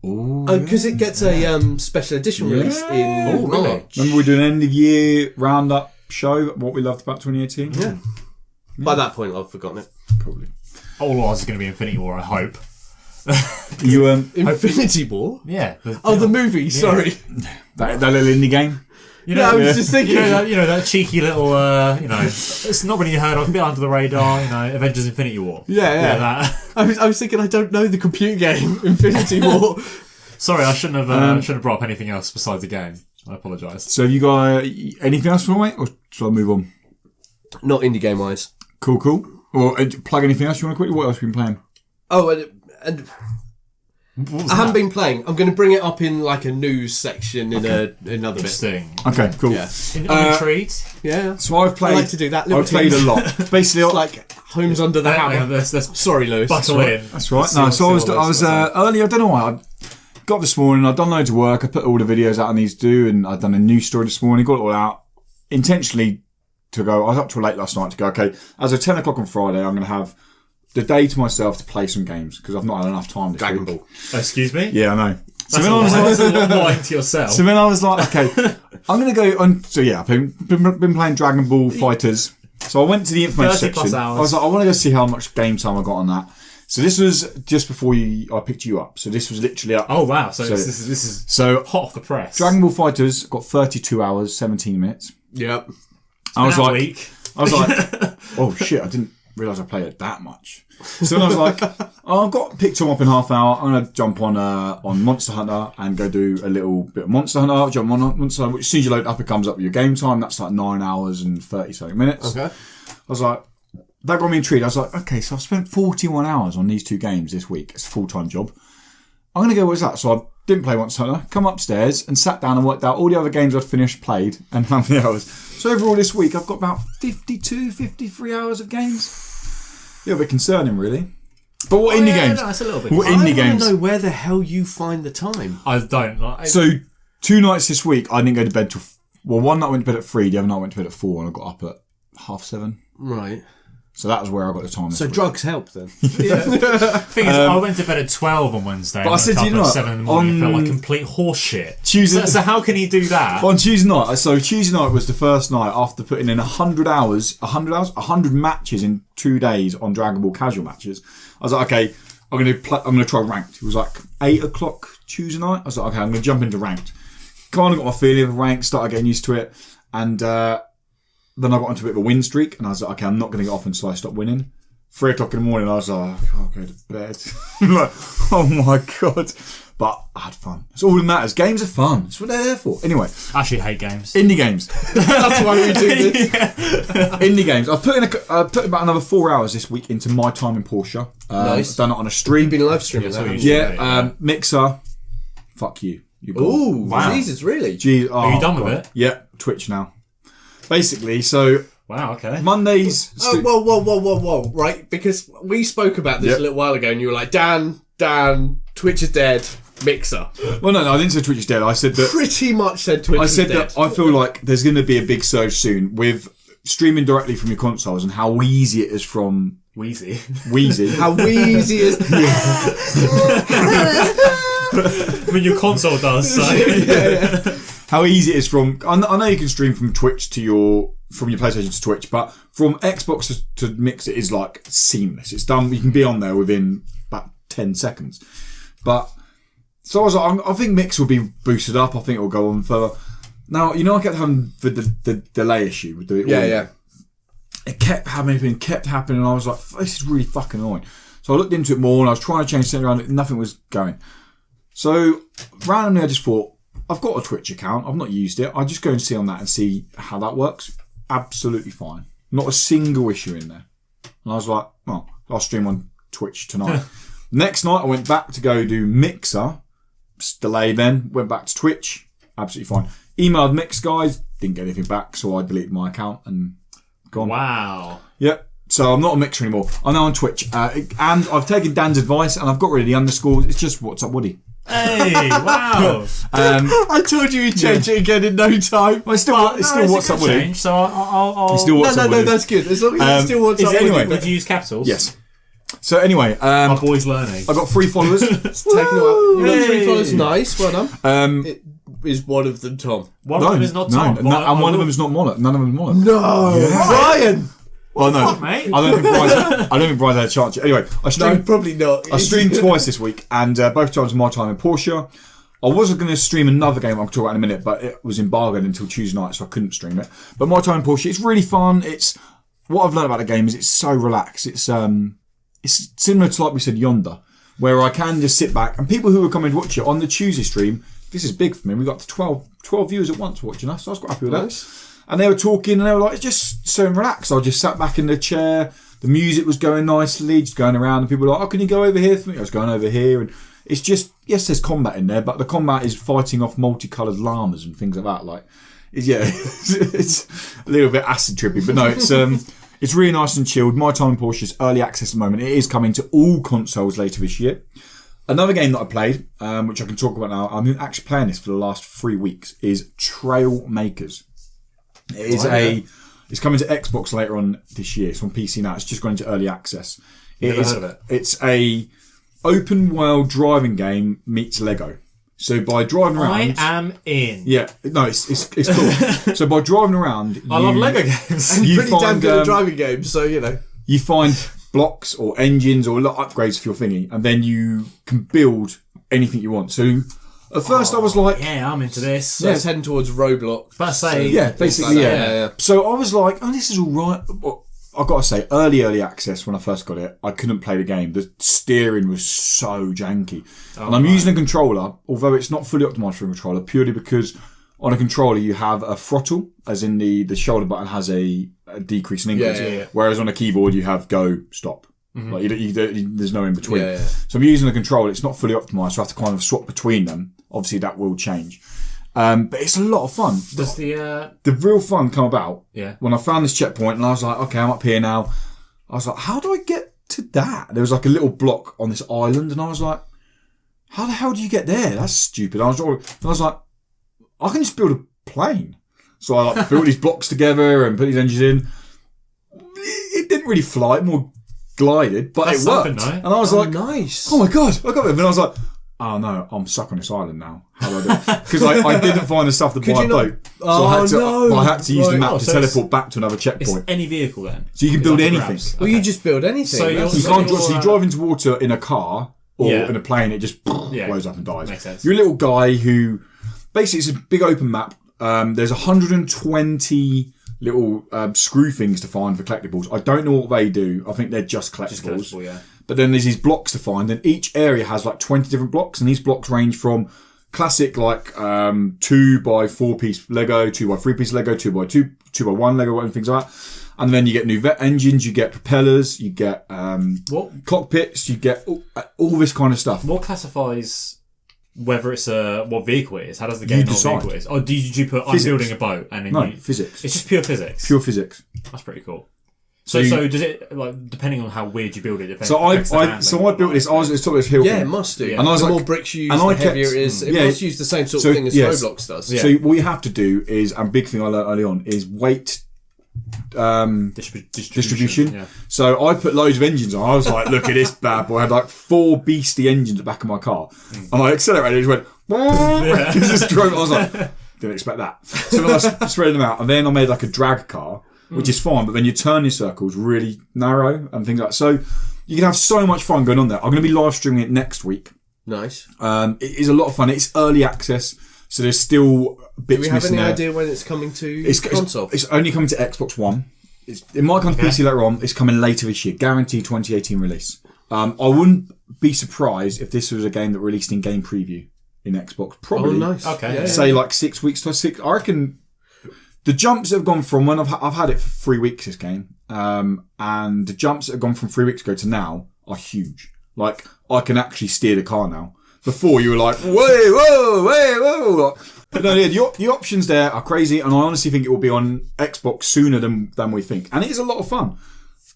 Because it gets a special edition release in March. Remember we're doing an end of year roundup show, what we loved about 2018? Yeah. By that point, I've forgotten it. Probably. All ours is going to be Infinity War, I hope. You Infinity War? Yeah. The movie, sorry. that little indie game? I was just thinking. That cheeky little, it's not really heard of, a bit under the radar, Avengers Infinity War. Yeah. That. I was thinking, I don't know the computer game, Infinity War. Sorry, I shouldn't have brought up anything else besides the game. I apologise. So have you got anything else for me, or shall I move on? Not indie game wise. Cool. Or plug anything else you want to quickly? What else have you been playing? Oh, and I haven't been playing. I'm going to bring it up in like a news section in another bit. Interesting. Okay, cool. Yeah. I'm intrigued. Yeah. So I've played. I like to do that. I've played a lot. Basically, it's like Homes Under the Hammer. Sorry, Lewis. Buckle in. That's right. No, so I was earlier. I don't know why. I got this morning. I'd done loads of work. I put all the videos out I need to do, and I'd done a news story this morning. Got it all out intentionally to go. I was up till late last night to go. Okay, as of 10 o'clock on Friday, I'm going to have the day to myself to play some games because I've not had enough time this Dragon week. Ball. Excuse me? Yeah, I know. That's lying to yourself. So then I was like, okay, I'm going to go on. So yeah, I've been playing Dragon Ball Fighters. So I went to the information 30 plus section. hours. I was like, I want to go see how much game time I got on that. So this was just before I picked you up. So this was literally up. Oh wow! So this is so hot off the press. Dragon Ball Fighters got 32 hours, 17 minutes. Yep. I was like, week. oh shit! I didn't realise I played it that much. So then I was like, I've picked them up in half an hour. I'm going to jump on Monster Hunter and go do a little bit of Monster Hunter. Jump on Monster Hunter, which as soon as you load it up, it comes up with your game time. That's like 9 hours and 30 something minutes. Okay. I was like, that got me intrigued. I was like, okay, so I've spent 41 hours on these 2 games this week. It's a full-time job. I'm going to go, what's that? So I didn't play Monster Hunter, come upstairs and sat down and worked out all the other games I've finished, played, and how many hours. So overall this week, I've got about 53 hours of games. A little bit concerning, really. But what indie games? No, it's a little bit. What indie games? I don't know where the hell you find the time. I don't. So 2 nights this week, I didn't go to bed till... Well, one night I went to bed at 3, the other night I went to bed at 4, and I got up at 7:30. Right. So that was where I got the time this So week. drugs help then. Thing is, I went to bed at 12 on Wednesday. But I said, at 7 in the morning. on It felt like complete horseshit. Tuesday- So how can he do that? On Tuesday night, Tuesday night was the first night after putting in 100 matches in 2 days on Dragon Ball casual matches. I was like, okay, I'm going to try ranked. It was like 8 o'clock Tuesday night. I was like, okay, I'm going to jump into ranked. Kind of got my feeling of ranked, started getting used to it, and then I got into a bit of a win streak, and I was like, okay, I'm not going to get off until I stop winning. 3 o'clock in the morning, I was like, I'll go to bed. I'm like, oh my God. But I had fun. That's all that matters. Games are fun. That's what they're there for. Anyway. I actually hate games. Indie games. That's why we do this. Indie games. I've put about another 4 hours this week into my time in Porsche. Nice. I've done it on a stream. You've been live streaming that. Yeah. Mixer. Fuck you. Ooh, wow. Jesus, really? Are you done with it? Yeah. Twitch now. Basically, so... Wow, okay. Mondays... Whoa. Right, because we spoke about this a little while ago and you were like, Dan, Twitch is dead, Mixer. Well, no, I didn't say Twitch is dead. I said that... Pretty much said Twitch is dead. I said that I feel like there's going to be a big surge soon with streaming directly from your consoles and how easy it is from... Wheezy. How easy it is... I mean, your console does, so... yeah. How easy it is from... I know you can stream from Twitch from your PlayStation to Twitch, but from Xbox to Mix, it is like seamless. It's done. You can be on there within about 10 seconds. But so I was like, I think Mix will be boosted up. I think it will go on further. Now, I kept having the delay issue with the audio. Yeah. It kept happening, and I was like, this is really fucking annoying. So I looked into it more, and I was trying to change things around. Nothing was going. So randomly, I just thought, I've got a Twitch account. I've not used it. I'll just go and see on that and see how that works. Absolutely fine. Not a single issue in there. And I was like, well, I'll stream on Twitch tonight. Next night, I went back to go do Mixer. Delayed then. Went back to Twitch. Absolutely fine. Emailed Mix guys. Didn't get anything back, so I deleted my account and gone. Wow. Yep. So I'm not a Mixer anymore. I'm now on Twitch. And I've taken Dan's advice and I've got rid of the underscores. It's just What's Up Woody. Hey, wow. I told you he'd change it again in no time. Well, it's still What's Up Woody. Change, so I'll It's still What's Up Woody. No, that's good. As long as it still What's Up Anyway, Woody. Would you use capitals? Yes. So anyway, Our boy's learning. I got 3 followers. It's taken a while. You got 3 followers. Nice. Well done. It is one of them Tom? One of them is not Tom. and one of them is not Mollet. None of them is Mollet. No, Yeah. Brian. Well, no, Fuck, mate. I don't think Brian had a chance. Anyway, I No, streamed. probably not. I streamed twice this week, and both times My Time in Porsche. I was going to stream another game I'll talk about in a minute, but it was embargoed until Tuesday night, so I couldn't stream it. But My Time in Porsche, it's really fun. It's what I've learned about the game is it's so relaxed. It's similar to, like we said, Yonder, where I can just sit back, and people who are coming to watch it on the Tuesday stream, this is big for me. We got to 12 viewers at once watching us, so I was quite happy with that. And they were talking, and they were like, it's just so relaxed. I just sat back in the chair. The music was going nicely, just going around, and people were like, oh, can you go over here for me? I was going over here, and it's just, yes, there's combat in there, but the combat is fighting off multicoloured llamas and things like that. Like, it's a little bit acid trippy, but no, it's really nice and chilled. My Time in Porsche is early access at the moment. It is coming to all consoles later this year. Another game that I played, which I can talk about now, I've been actually playing this for the last 3 weeks, is Trailmakers. It is it's coming to Xbox later on this year. It's on PC now. It's just gone into early access. Never heard of it. It's a open world driving game meets Lego. So by driving around, I am in. Yeah, no, it's cool. So by driving around, I love Lego games. I'm pretty damn good at driving games, so you know. You find blocks or engines or upgrades for your thingy, and then you can build anything you want. So at first I was like, yeah, I'm into this. So it's heading towards Roblox. But say, yeah, basically, like yeah. So I was like, oh, this is all right. Well, I've got to say, early access, when I first got it, I couldn't play the game. The steering was so janky. And I'm using a controller, although it's not fully optimised for a controller, purely because on a controller you have a throttle, as in the shoulder button has a decrease in increase. Yeah. Whereas on a keyboard you have go, stop. Mm-hmm. Like there's no in between. Yeah. So I'm using the controller, it's not fully optimised, so I have to kind of swap between them. Obviously that will change. But it's a lot of fun. Does the real fun come about when I found this checkpoint and I was like, okay, I'm up here now. I was like, how do I get to that? There was like a little block on this island and I was like, how the hell do you get there? That's stupid. I was like, I can just build a plane. So I like built these blocks together and put these engines in. It didn't really fly, it more glided, but That's it worked. Nice. And I was like, nice. Oh my God, I got it. And I was like, oh no, I'm stuck on this island now. How do I do it? Because I didn't find the stuff to buy a boat. So I had to use the map to teleport back to another checkpoint. It's any vehicle then? So you can build anything. Well, you just build anything. So you drive into water in a car or in a plane, it just blows up and dies. Makes sense. You're a little guy who, basically it's a big open map. There's 120 little screw things to find for collectibles. I don't know what they do. I think they're just collectibles. But then there's these blocks to find, and each area has like 20 different blocks, and these blocks range from classic like 2x4 piece Lego, 2x3 piece Lego, 2x2, 2x1 Lego, and things like that. And then you get new engines, you get propellers, you get cockpits, you get all this kind of stuff. What classifies whether it's what vehicle it is? How does the game know what vehicle it is? Or did you put, I'm building a boat, and then physics. It's just pure physics. Pure physics. That's pretty cool. So does it, like, depending on how weird you build it? So I built this. I was at this hill. Yeah, it must do. Yeah. And I was the like, more bricks you use, the heavier it is. It must use the same sort of thing as Roblox does. Yeah. So what you have to do is, and big thing I learned early on is weight distribution. Yeah. So I put loads of engines on. I was like, look at this bad boy. I had like 4 beastie engines at the back of my car, and I accelerated. It just went. Just drove. I was like, didn't expect that. So then I spread them out, and then I made like a drag car. Which is fine, but then you turn your circles really narrow and things like that. So you can have so much fun going on there. I'm going to be live streaming it next week. Nice. It is a lot of fun. It's early access, so there's still bits missing. Do we have any idea when it's coming to console? It's only coming to Xbox One. It might come to PC later on. It's coming later this year. Guaranteed 2018 release. I wouldn't be surprised if this was a game that released in game preview in Xbox. Probably. Oh, nice. Okay. Say like 6 weeks to 6. I reckon. The jumps that have gone from when I've had it for 3 weeks, this game, and the jumps that have gone from 3 weeks ago to now are huge. Like, I can actually steer the car now. Before, you were like, whoa. But no, the options there are crazy, and I honestly think it will be on Xbox sooner than we think. And it is a lot of fun.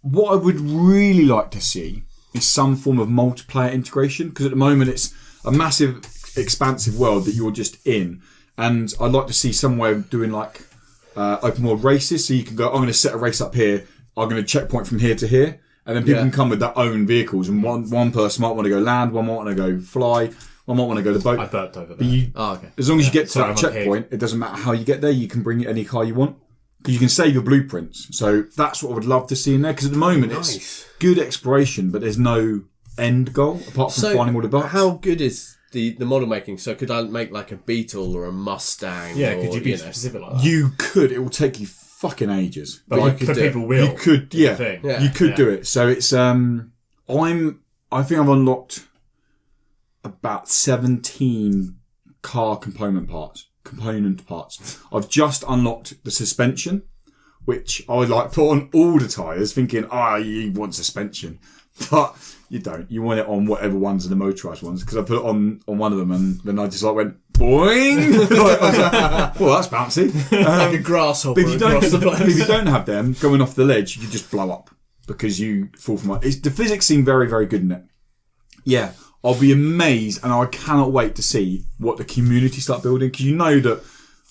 What I would really like to see is some form of multiplayer integration, because at the moment it's a massive, expansive world that you're just in. And I'd like to see some way of doing open world races, so you can go, I'm going to set a race up here, I'm going to checkpoint from here to here, And then people can come with their own vehicles, and one person might want to go land, one might want to go fly, one might want to go the boat. I burped over there. Okay. As long as you get to that checkpoint, it doesn't matter how you get there. You can bring any car you want because you can save your blueprints. So that's what I would love to see in there. Because at the moment it's good exploration, but there's no end goal apart from finding all the bugs. How good is the model making? So could I make like a Beetle or a Mustang? Yeah, or, could you be specific like that? You could. It will take you fucking ages. But people will. You could, you could do it. So it's I think I've unlocked about 17 car component parts. I've just unlocked the suspension, which I would like put on all the tyres, thinking, you want suspension. But you don't. You want it on whatever ones are the motorised ones, because I put it on one of them and then I just went boing. I was like, well, that's bouncy. Like a grasshopper. But if you don't have them going off the ledge, you just blow up because you fall from it. The physics seem very, very good in it. Yeah, I'll be amazed, and I cannot wait to see what the community start building, because you know that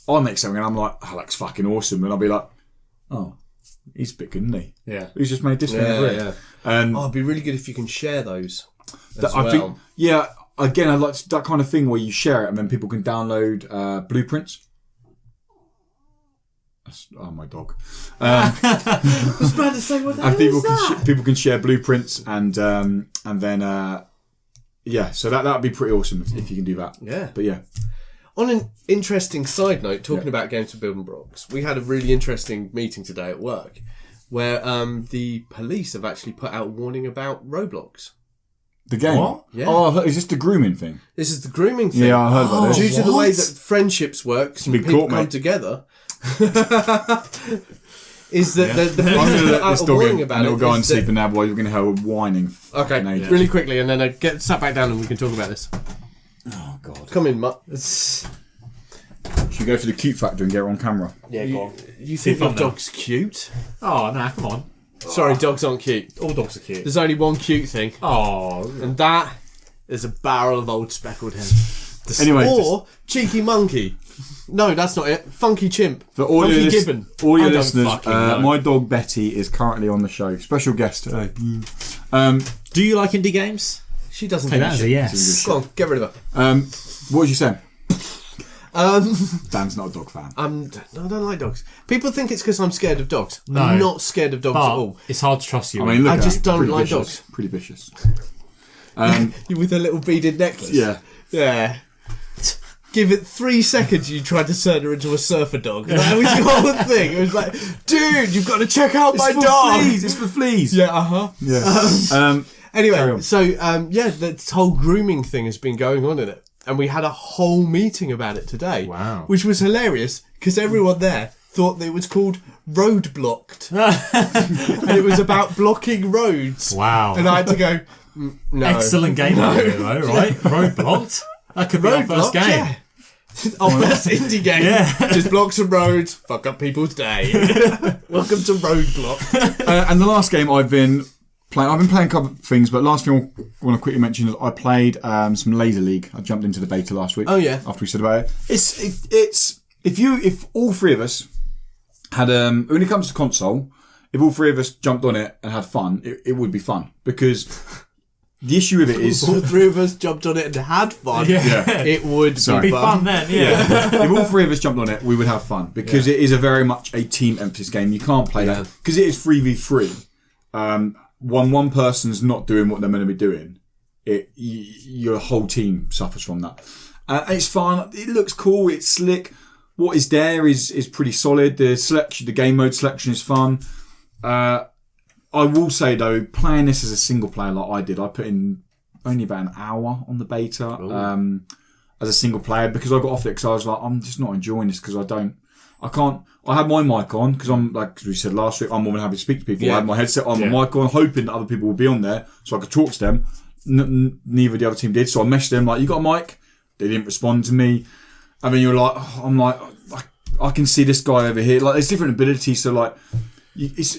I make something and I'm like, that's fucking awesome, and I'll be like, he's a bit good, isn't he? Yeah. He's just made this thing. Yeah. And it'd be really good if you can share those. I think, again, I'd like that kind of thing where you share it and then people can download blueprints. My dog. I was about to say, what the hell is that? People can share blueprints and then so that would be pretty awesome if you can do that. Yeah. But yeah. On an interesting side note, talking about games for building blocks, we had a really interesting meeting today at work where the police have actually put out a warning about Roblox. The game? What? Yeah. Oh, is this the grooming thing? This is the grooming thing. Yeah, I heard about this. Due to the way that friendships work and people come together, is that the police put out a warning about it. It'll go and sleep and while you're going to have a whining. Okay, really quickly, and then I get sat back down and we can talk about this. Oh, God. Come in, Mutt. Should we go for the cute factor and get her on camera? Yeah, go on. You think your dog's cute? Oh, no, come on. Sorry, dogs aren't cute. All dogs are cute. There's only one cute thing. Oh. And that is a barrel of old speckled hen. Anyway. Or cheeky monkey. No, that's not it. Funky chimp. For all Funky your gibbon. All your listeners, my dog Betty is currently on the show. Special guest today. Do you like indie games? She doesn't Hey, do that's shit. a yes. Go on, get rid of her. What was you saying? Dan's not a dog fan. No, I don't like dogs. People think it's because I'm scared of dogs. No. I'm not scared of dogs at all. It's hard to trust you. I mean, look, I just don't like dogs. dogs. Pretty vicious. You with a little beaded necklace? Yeah. Yeah. Give it 3 seconds, you tried to turn her into a surfer dog. That was your whole thing. It was like, dude, you've got to check out my dog. It's for fleas. Yeah, Yeah. Anyway, so, this whole grooming thing has been going on in it. And we had a whole meeting about it today. Wow. Which was hilarious, because everyone there thought that it was called Roadblocked. And it was about blocking roads. Wow. And I had to go, no. Excellent game idea, though, right? Roadblocked? That could be our first game. Yeah. Our first indie game. Yeah. Just block some roads, fuck up people's day. Welcome to Roadblock. And the last game I've been playing a couple of things, but last thing I want to quickly mention is I played some Laser League. I jumped into the beta last week. Oh yeah. After we said about it, it's if all three of us had when it comes to console, if all three of us jumped on it and had fun, it would be fun, because the issue with it is all three of us jumped on it and had fun. Yeah. It would be fun then. Yeah. If all three of us jumped on it, we would have fun, because it is a very much a team emphasis game. You can't play that because it is 3v3. One person's not doing what they're meant to be doing, your whole team suffers from that. It's fun. It looks cool. It's slick. What is there is pretty solid. The game mode selection is fun. I will say though, playing this as a single player like I did, I put in only about an hour on the beta as a single player, because I got off it because I was like, I'm just not enjoying this, because I had my mic on because I'm, like we said last week, I'm more than happy to speak to people. I had my headset on, my mic on, hoping that other people would be on there so I could talk to them. Neither of the other team did, so I messaged them like, you got a mic? They didn't respond to me. I mean, you're like, I'm like, I can see this guy over here. Like, there's different abilities, so like, it's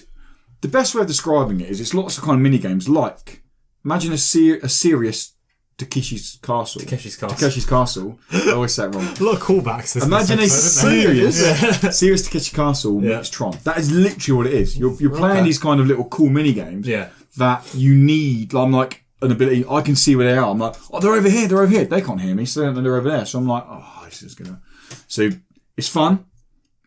the best way of describing it is it's lots of kind of mini games. Like, imagine a serious Takeshi's Castle. I always say it wrong. A lot of callbacks. Imagine a serious Takeshi Castle meets Tron. That is literally what it is. You're playing these kind of little cool mini games. Yeah. that you need. I'm like an ability. I can see where they are. I'm like, oh, they're over here. They're over here. They can't hear me, so they're over there. So I'm like, oh, this is gonna. So it's fun,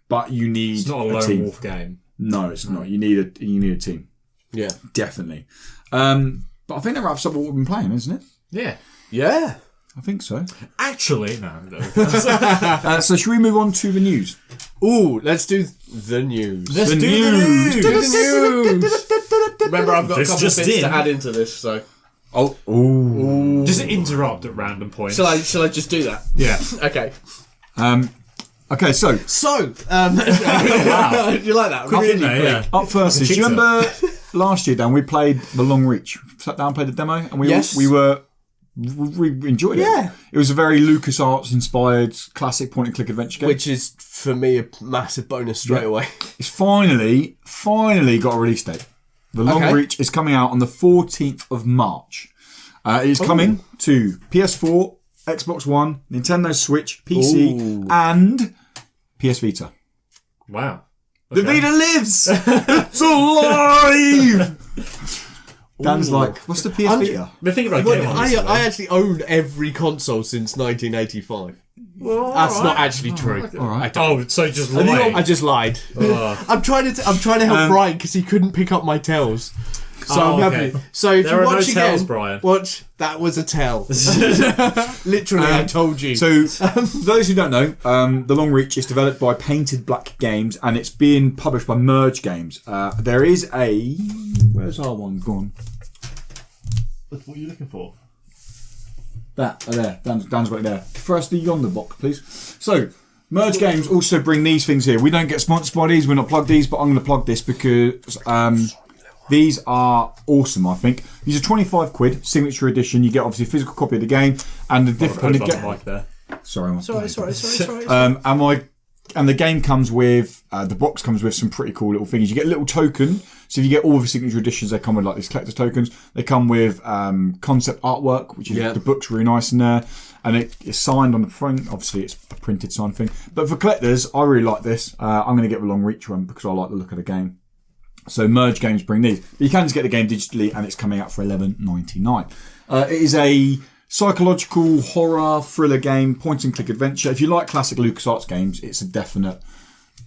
but you need. It's not a lone wolf game. No, it's not. You need a team. Yeah, definitely. But I think that wraps up what we've been playing, isn't it? Yeah. I think so. Actually, no. So should we move on to the news? Ooh, let's do the news. Let's do the news. Remember, I've got a couple of just bits in. to add into this, so. Oh. Just interrupt at random points. Shall I just do that? Yeah. Okay. Okay, so Wow. You like that? Quick in there, yeah. up first, do you remember last year, Dan, we played The Long Reach? Sat down, played the demo, and we enjoyed it. Yeah. It was a very LucasArts inspired classic point and click adventure game. Which is, for me, a massive bonus straight away. It's finally got a release date. The Long Reach is coming out on the 14th of March. It is coming to PS4, Xbox One, Nintendo Switch, PC, and PS Vita. Wow. The Vita lives! It's alive! Dan's like, what's the PS Vita? We're thinking about game I actually own every console since 1985. That's not actually true. All right. So just lying. I just lied. I'm trying to help Brian because he couldn't pick up my tells. So I'm happy. So if There you are watch no again, tells, Brian. watch. That was a tell. Literally, I told you. So, for those who don't know, The Long Reach is developed by Painted Black Games and it's being published by Merge Games. There is a... Where's our one gone? What are you looking for? That, there. Dan's got it there. First, the Yonder box, please. So, Merge Games also bring these things here. We don't get sponsored by these, we're not plugged these, but I'm going to plug this because these are awesome, I think. These are 25 quid, signature edition. You get obviously a physical copy of the game and the different... Sorry. And the game comes with, the box comes with some pretty cool little things. You get a little token. So if you get all the signature editions, they come with like these collector's tokens. They come with concept artwork, which is the book's really nice in there. And it's signed on the front. Obviously, it's a printed signed thing. But for collectors, I really like this. I'm going to get the Long Reach one because I like the look of the game. So Merge Games bring these. But you can just get the game digitally and it's coming out for $11.99. It is a psychological horror thriller game, point and click adventure. If you like classic LucasArts games, it's a definitely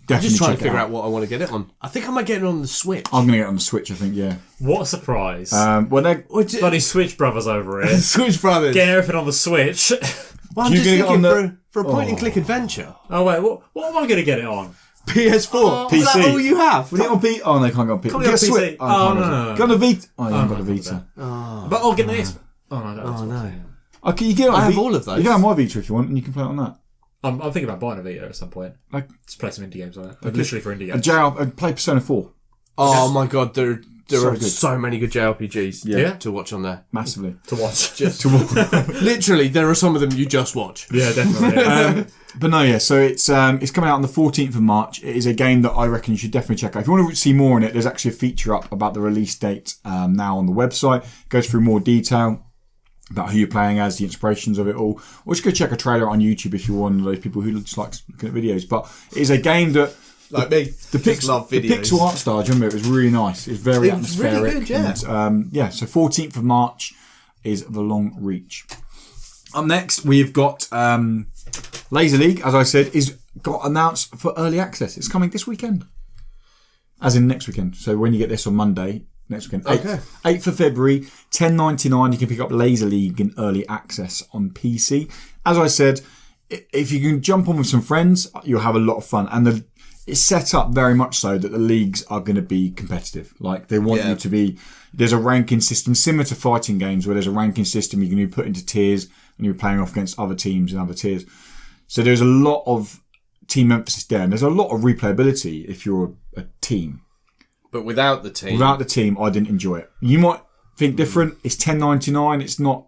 just trying to figure out what I want to get it on. I think I might get it on the Switch. I'm going to get it on the Switch, I think, yeah. What a surprise. Bloody Switch brothers over here. Switch brothers. Getting everything on the Switch. Well, I'm just thinking for a point and click adventure. Oh, wait, what am I going to get it on? PS4. PC. Is that all you have? Was it on PC? Oh, no, they can't go on PC. Can't get PC. No. Go on the Vita. Oh, you haven't got the Vita. But I'll get the Xbox. Oh, no. Okay, you get it on I have all of those. You can have my Vita if you want, and you can play it on that. I'm thinking about buying a Vita at some point. Just play some indie games on it. Literally for indie games. Play Persona 4. Oh my god, there are good. so many good JRPGs to watch on there. Massively. To watch. To watch. Literally, there are some of them you just watch. Yeah, definitely. But no, yeah, so it's coming out on the 14th of March. It is a game that I reckon you should definitely check out. If you want to see more on it, there's actually a feature up about the release date now on the website. It goes through more detail about who you're playing as, the inspirations of it all. Or just go check a trailer on YouTube if you're one of those people who just likes looking at videos. But it is a game that... Like me. Love videos. The pixel art style, do you remember? It was really nice. It was very atmospheric. Really good, yeah. And, so 14th of March is The Long Reach. Up next, we've got Laser League, as I said, is got announced for early access. It's coming this weekend. As in next weekend. So when you get this on Monday, next weekend. 8th of February, $10.99. You can pick up Laser League in early access on PC. As I said, if you can jump on with some friends, you'll have a lot of fun. And it's set up very much so that the leagues are going to be competitive. Like, they want you to be... There's a ranking system similar to fighting games where there's a ranking system you can be put into tiers and you're playing off against other teams in other tiers. So there's a lot of team emphasis there. And there's a lot of replayability if you're a team. But without the team... Without the team, I didn't enjoy it. You might think different. It's $10.99. It's not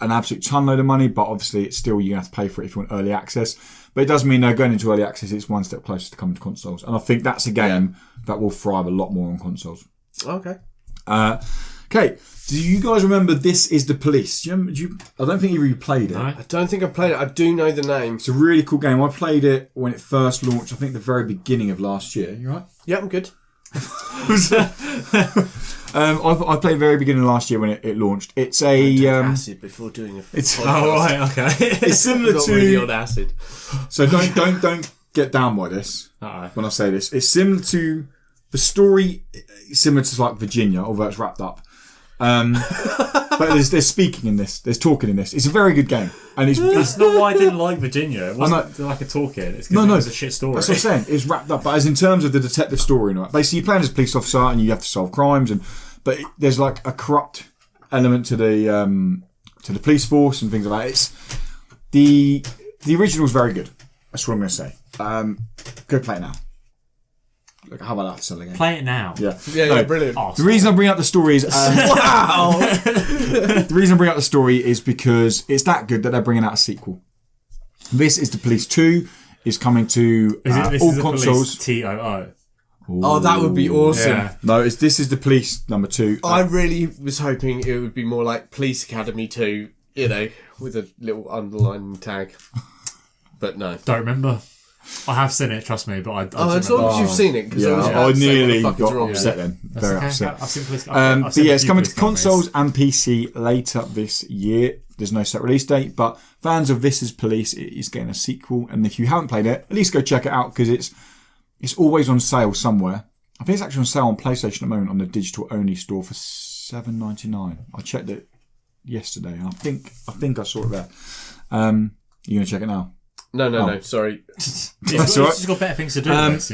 an absolute ton load of money, but obviously it's still, you have to pay for it if you want early access. But it does mean going into early access, it's one step closer to coming to consoles. And I think that's a game that will thrive a lot more on consoles. Okay. Okay. Do you guys remember This Is the Police? I don't think either of you played it. No. I don't think I played it. I do know the name. It's a really cool game. I played it when it first launched, I think the very beginning of last year. You right? Yeah, I'm good. I played very beginning of last year when it launched. It's a acid before doing a podcast. Oh right, okay. it's similar Got to really on acid. So don't get down by this when I say this. It's similar to the story, similar to like Virginia, although it's wrapped up. But there's speaking in this, there's talking in this. It's a very good game, and That's not why I didn't like Virginia. It wasn't like a talking. It's because it was a shit story. That's what I'm saying. It's wrapped up, but as in terms of the detective story, and all that, basically you're playing as a police officer and you have to solve crimes, but there's like a corrupt element to the police force and things like that. It's the original is very good. That's what I'm going to say. Go play it now. Look, how about that selling game? Play it now. Yeah, Brilliant. Oh, the reason I bring up the story is Wow. the reason I bring up the story is because it's that good that they're bringing out a sequel. This is The Police 2. Is coming to all consoles. TOO. Oh, that would be awesome. Yeah. No, this is The Police number 2. I really was hoping it would be more like Police Academy 2, with a little underlining tag. But no. Don't remember. I have seen it, trust me, but I don't As long as you've seen it, because I nearly got upset then. Very upset. I've seen Police. But yeah, it's coming to consoles and PC later this year. There's no set release date, but fans of This Is Police, it is getting a sequel. And if you haven't played it, at least go check it out because it's always on sale somewhere. I think it's actually on sale on PlayStation at the moment on the digital only store for $7.99. I checked it yesterday, and I think I saw it there. You gonna check it now? No, sorry. He's got better things to do with this,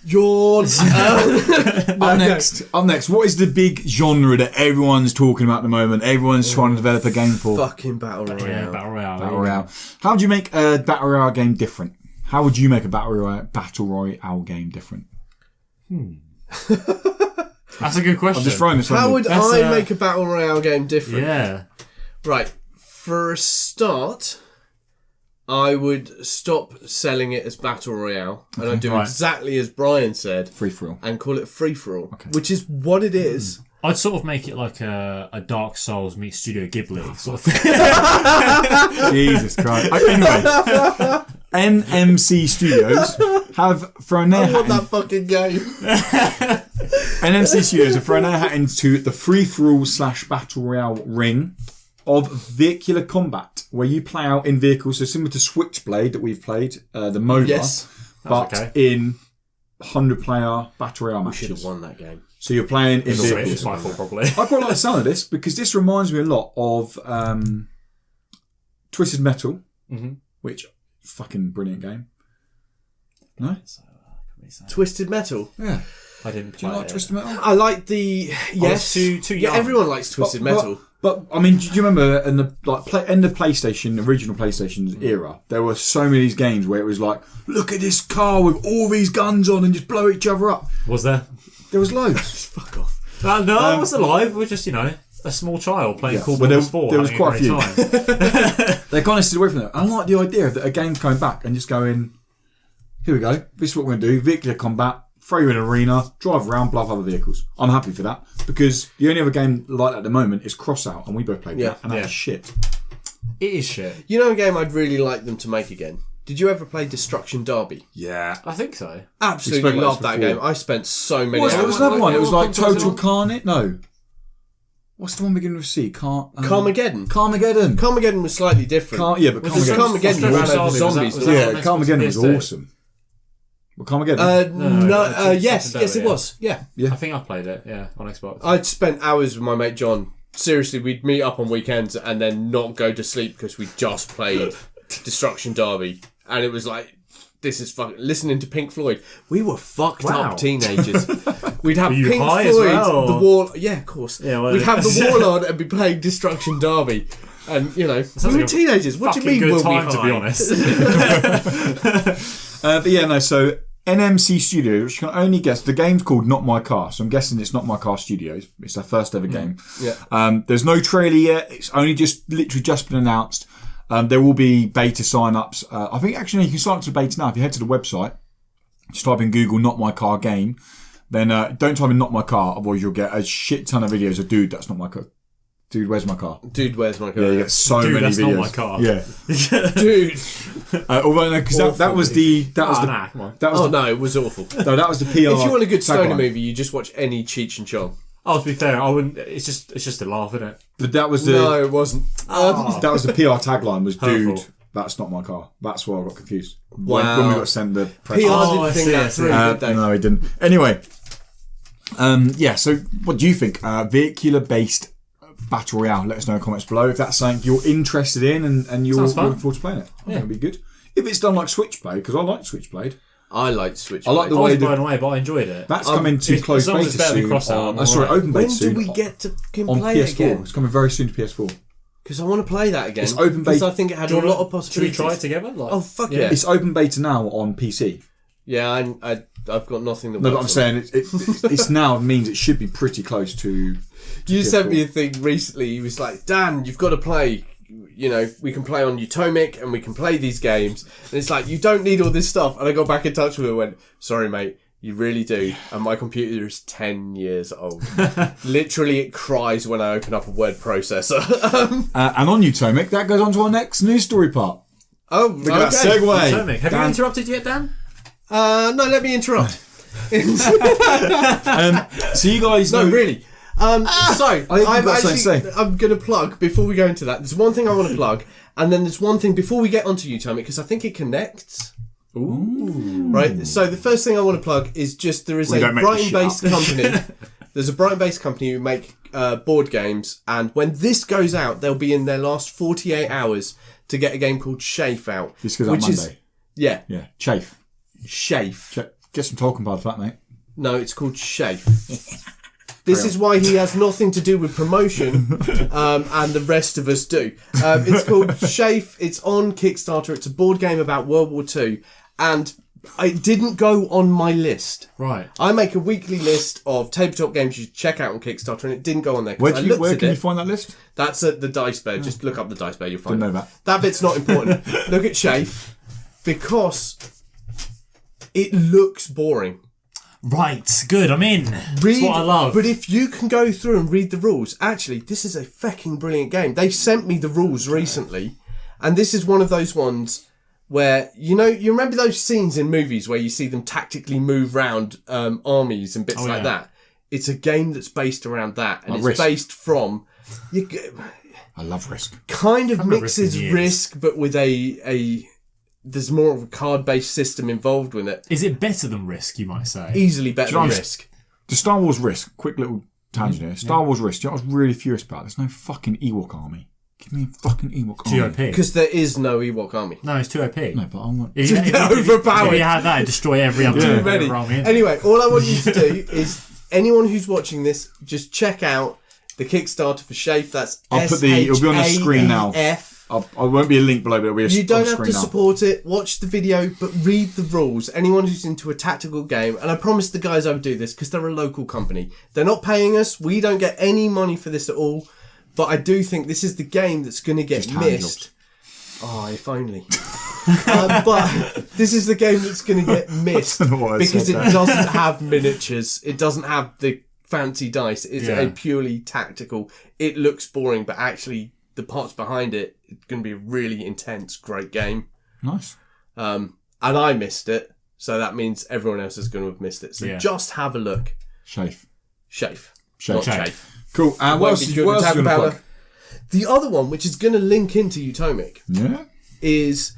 Yours. Up next. What is the big genre that everyone's talking about at the moment? Everyone's trying to develop a game for. Fucking Battle Royale. Yeah, Battle Royale. How would you make a Battle Royale game different? How would you make a Battle Royale game different? That's a good question. I'm just throwing this on How you. would I make a Battle Royale game different? Yeah. Right. For a start, I would stop selling it as Battle Royale, and I'd do exactly as Brian said. Free-for-all. And call it free-for-all, which is what it is. I'd sort of make it like a Dark Souls meets Studio Ghibli sort of thing. Jesus Christ. Anyway, NMC Studios have thrown their hat that fucking game. NMC Studios have thrown their hat into the free-for-all / Battle Royale ring of vehicular combat, where you play out in vehicles, so similar to Switchblade that we've played, the MOBA, but in 100-player Battle Royale matches. We should have won that game. So you're playing in vehicles. It's my fault, probably. I quite like the sound of this, because this reminds me a lot of Twisted Metal, which is a fucking brilliant game. No? Twisted Metal? Yeah. I didn't Do you like Twisted Metal? I like the... Yes. Too young. Everyone likes Twisted Metal. But I mean, do you remember in the end of PlayStation, original PlayStation's era, there were so many of these games where it was like, look at this car with all these guns on and just blow each other up. Was there? There was loads. Fuck off. No, I was alive. We're just, a small child playing Cool Bombers 4. There was quite a few. Time. They kind of stood away from that. I like the idea that a game's coming back and just going, here we go, this is what we're going to do, vehicular combat, throw you in an arena, drive around, bluff other vehicles. I'm happy for that, because the only other game like that at the moment is Crossout, and we both played that, and that's shit. It is shit. You know a game I'd really like them to make again? Did you ever play Destruction Derby? Yeah. I think so. Absolutely love that game. I spent so many hours. There was another one. It was like Total Carnage. No. What's the one beginning with C? Carmageddon. Carmageddon was slightly different. Yeah, but Carmageddon ran over zombies. Yeah, Carmageddon was awesome. Well, Carmageddon? Yes, it was. Yeah. I think I played it, on Xbox. I'd spent hours with my mate John. Seriously, we'd meet up on weekends and then not go to sleep because we just played Destruction Derby. And it was like, this is fucking... Listening to Pink Floyd. We were fucked up teenagers. We'd have Pink Floyd, The Wall... Yeah, of course. Yeah, well, we'd have The Wall on and be playing Destruction Derby. And, we were teenagers. What do you mean we'll be high? To be honest. So NMC Studios, which can only guess, the game's called Not My Car, so I'm guessing it's Not My Car Studios. It's their first ever game. Yeah. There's no trailer yet. It's only literally just been announced. There will be beta sign-ups. I think actually you can sign up to beta now. If you head to the website, just type in Google Not My Car game, then don't type in Not My Car, otherwise you'll get a shit ton of videos of dude, that's not my car. Dude, where's my car? Dude, where's my car? Yeah, you get so many that's videos. Not my car. Yeah. Dude. Although no, because that was the no, it was awful. No, that was the PR. If you want a good stoner movie, you just watch any Cheech and Chong. Oh, to be fair, I wouldn't. It's just a laugh, isn't it? But that was the No, it wasn't. that was the PR tagline. Was Hurtful. dude, that's not my car. That's why I got confused. Wow. When we got sent the press. PR Oh, I didn't think see, I that see. through, did they? No, he didn't. Anyway, so what do you think? Vehicular-based battle royale. Let us know in the comments below if that's something you're interested in and you're Sounds fun. looking forward to playing it. I think it'd be good if it's done like Switchblade, because I like Switchblade. I like Switch. I like the I was way blown that away, but I enjoyed it. that's coming to as close long as beta it's better than soon. Crossout, On, I'm sorry, alright. open When beta soon. do we get to on play it PS4? again? It's coming very soon to PS4. Because I want to play that again. It's open Because beta. I think it had Do a you lot wanna- of possibilities. Should we try it together? Like, Oh, fuck yeah. It's open beta now on PC. Yeah, I've got nothing that No, but I'm works on saying it's now means it should be pretty close to You PS4. sent me a thing recently. He was like, Dan, you've got to play. You know, we can play on Utomik and we can play these games. And it's like, you don't need all this stuff. And I got back in touch with him and went, sorry, mate, you really do. And my computer is 10 years old. Literally, it cries when I open up a word processor. And on Utomik, that goes on to our next news story part. Oh, Look at that segue. Utomik. Have you Dan- interrupted yet, Dan? No, let me interrupt. So you guys No, know, really. So think you've I'm got something to actually say. I'm going to plug before we go into that. There's one thing I want to plug, and then there's one thing before we get onto Utomik because I think it connects. Ooh. Right. So the first thing I want to plug is just there is We a don't make this shit Brighton-based up. company. There's a Brighton-based company who make board games, and when this goes out, they'll be in their last 48 hours to get a game called Shafe out. This goes out Monday. Yeah, Yeah, Chafe. Shafe. Get some talking about that, mate. No, it's called Shafe. This is why he has nothing to do with promotion, and the rest of us do. It's called Shafe. It's on Kickstarter. It's a board game about World War II, and it didn't go on my list. Right. I make a weekly list of tabletop games you should check out on Kickstarter, and it didn't go on there. 'cause Where I can looked at you it. find that list? That's at the Dice Bear. Just look up the Dice Bear, you'll find Didn't it. know that. That bit's not important. Look at Shafe, because it looks boring. Right. Good. I'm in. That's Read, what I love. But if you can go through and read the rules, actually, this is a fucking brilliant game. They sent me the rules recently, and this is one of those ones where, you remember those scenes in movies where you see them tactically move around armies and bits like that? It's a game that's based around that, and Like it's Risk. based from... I love Risk. kind of remember mixes Risk in years. Risk, but with a there's more of a card-based system involved with it. Is it better than Risk, you might say? Easily better Do you than know- Risk. The Star Wars Risk, quick little tangent here. Star Wars Risk, do you know what I was really furious about? There's no fucking Ewok army. Give me a fucking Ewok Too army. OP. Because there is no Ewok army. No, it's too OP. No, but I want... If you- if you- They're overpowered. If you had that, it'd destroy every other Yeah. Ready. army. Anyway, all I want you to do is, anyone who's watching this, just check out the Kickstarter for Shafe. That's I'll put it'll be on the screen now. SHAEF. I won't be a link below, but it'll be You on don't the have screen to now. support it. Watch the video, but read the rules. Anyone who's into a tactical game, and I promised the guys I would do this because they're a local company. They're not paying us. We don't get any money for this at all. But I do think this is the game that's going to get Just hand missed. Oh, if only. But this is the game that's going to get missed I don't know what I because said it there. doesn't have miniatures. It doesn't have the fancy dice. It's Yeah. a purely tactical. It looks boring, but actually the parts behind it, it's going to be a really intense, great game. Nice. And I missed it, so that means everyone else is going to have missed it. So Yeah. just have a look. Shafe. Shafe. Shafe. Not Shafe. Shafe. Cool. What Won't else be is good what else attack is gonna powder. plug? The other one, which is going to link into Utomik, Yeah? is,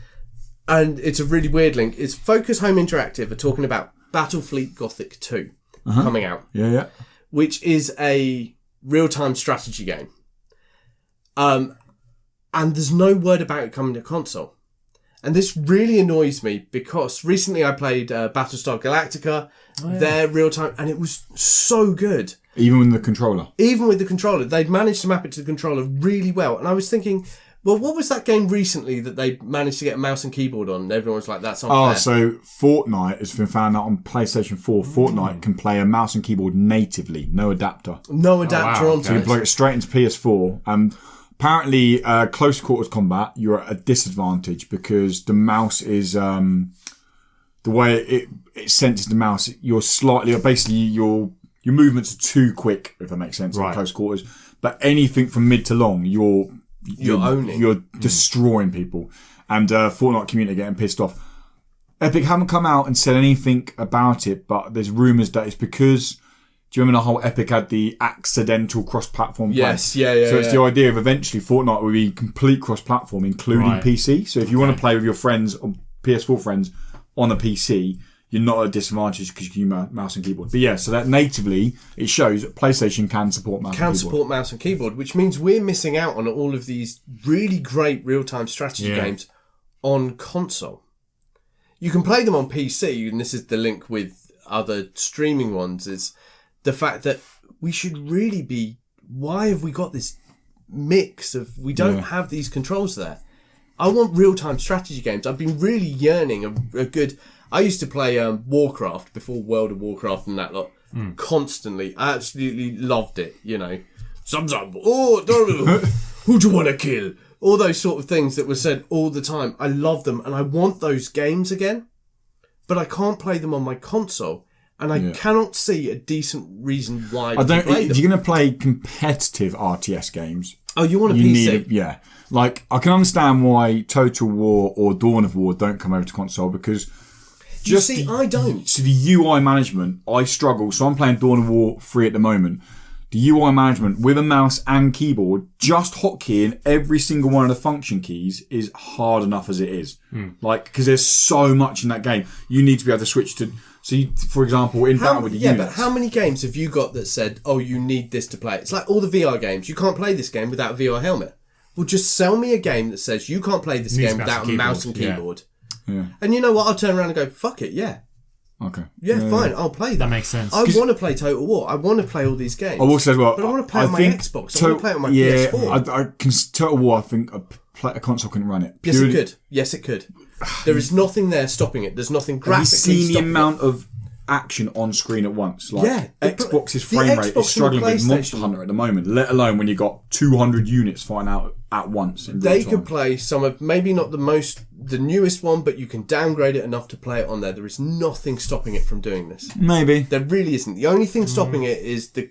and it's a really weird link, is Focus Home Interactive are talking about Battlefleet Gothic 2 coming out, Yeah. which is a real-time strategy game. And there's no word about it coming to console. And this really annoys me because recently I played Battlestar Galactica, their real-time, and it was so good. Even with the controller. Even with the controller, they'd managed to map it to the controller really well. And I was thinking, well, what was that game recently that they managed to get a mouse and keyboard on? And everyone was like, that's unfair. Oh, so Fortnite has been found out on PlayStation 4. Fortnite can play a mouse and keyboard natively, no adapter. No adapter wow, onto You it. plug it straight into PS4. Apparently, close quarters combat, you're at a disadvantage because the mouse is the way it senses the mouse. You're slightly, basically, your movements are too quick, if that makes sense, Right. in close quarters. But anything from mid to long, you're owning. You're destroying people, and Fortnite community getting pissed off. Epic haven't come out and said anything about it, but there's rumours that it's because Do you remember how Epic had the accidental cross-platform play? Yes, yeah. So it's the idea of eventually Fortnite will be complete cross-platform, including PC. So if you want to play with your friends, or PS4 friends, on a PC, you're not at a disadvantage because you can use mouse and keyboard. But yeah, so that natively, it shows that PlayStation can support mouse and keyboard. Can support mouse and keyboard, which means we're missing out on all of these really great real-time strategy games on console. You can play them on PC, and this is the link with other streaming ones, is the fact that we should really be... Why have we got this mix of... We don't have these controls there. I want real-time strategy games. I've been really yearning a good... I used to play Warcraft before World of Warcraft and that lot constantly. I absolutely loved it, you know. Who do you want to kill? All those sort of things that were said all the time. I love them and I want those games again. But I can't play them on my console. And I cannot see a decent reason why to play them. If you're going to play competitive RTS games... Oh, you want a PC? Like, I can understand why Total War or Dawn of War don't come over to console because... I don't. So the UI management, I struggle. So I'm playing Dawn of War 3 at the moment. The UI management with a mouse and keyboard, just hotkeying every single one of the function keys is hard enough as it is. Like, because there's so much in that game. You need to be able to switch to... So, for example, in battle with the units... but how many games have you got that said, oh, you need this to play? It's like all the VR games. You can't play this game without a VR helmet. Well, just sell me a game that says you can't play this game without a mouse and keyboard. Yeah. And you know what? I'll turn around and go, fuck it, Okay. Yeah, fine, I'll play that. That makes sense. I want to play Total War. I want to play all these games. I also as well. But I want to play on my Xbox. I want to play it on my PS4. Total War, I think a console couldn't run it. Yes, it could. There is nothing there stopping it. There's nothing graphically Have you seen the amount of action on screen at once? Like, Xbox's frame rate Xbox is struggling with Monster Hunter at the moment, let alone when you got 200 units fighting out at once. They could play some of, maybe not the newest one, but you can downgrade it enough to play it on there. There is nothing stopping it from doing this. Maybe. There really isn't. The only thing stopping it is the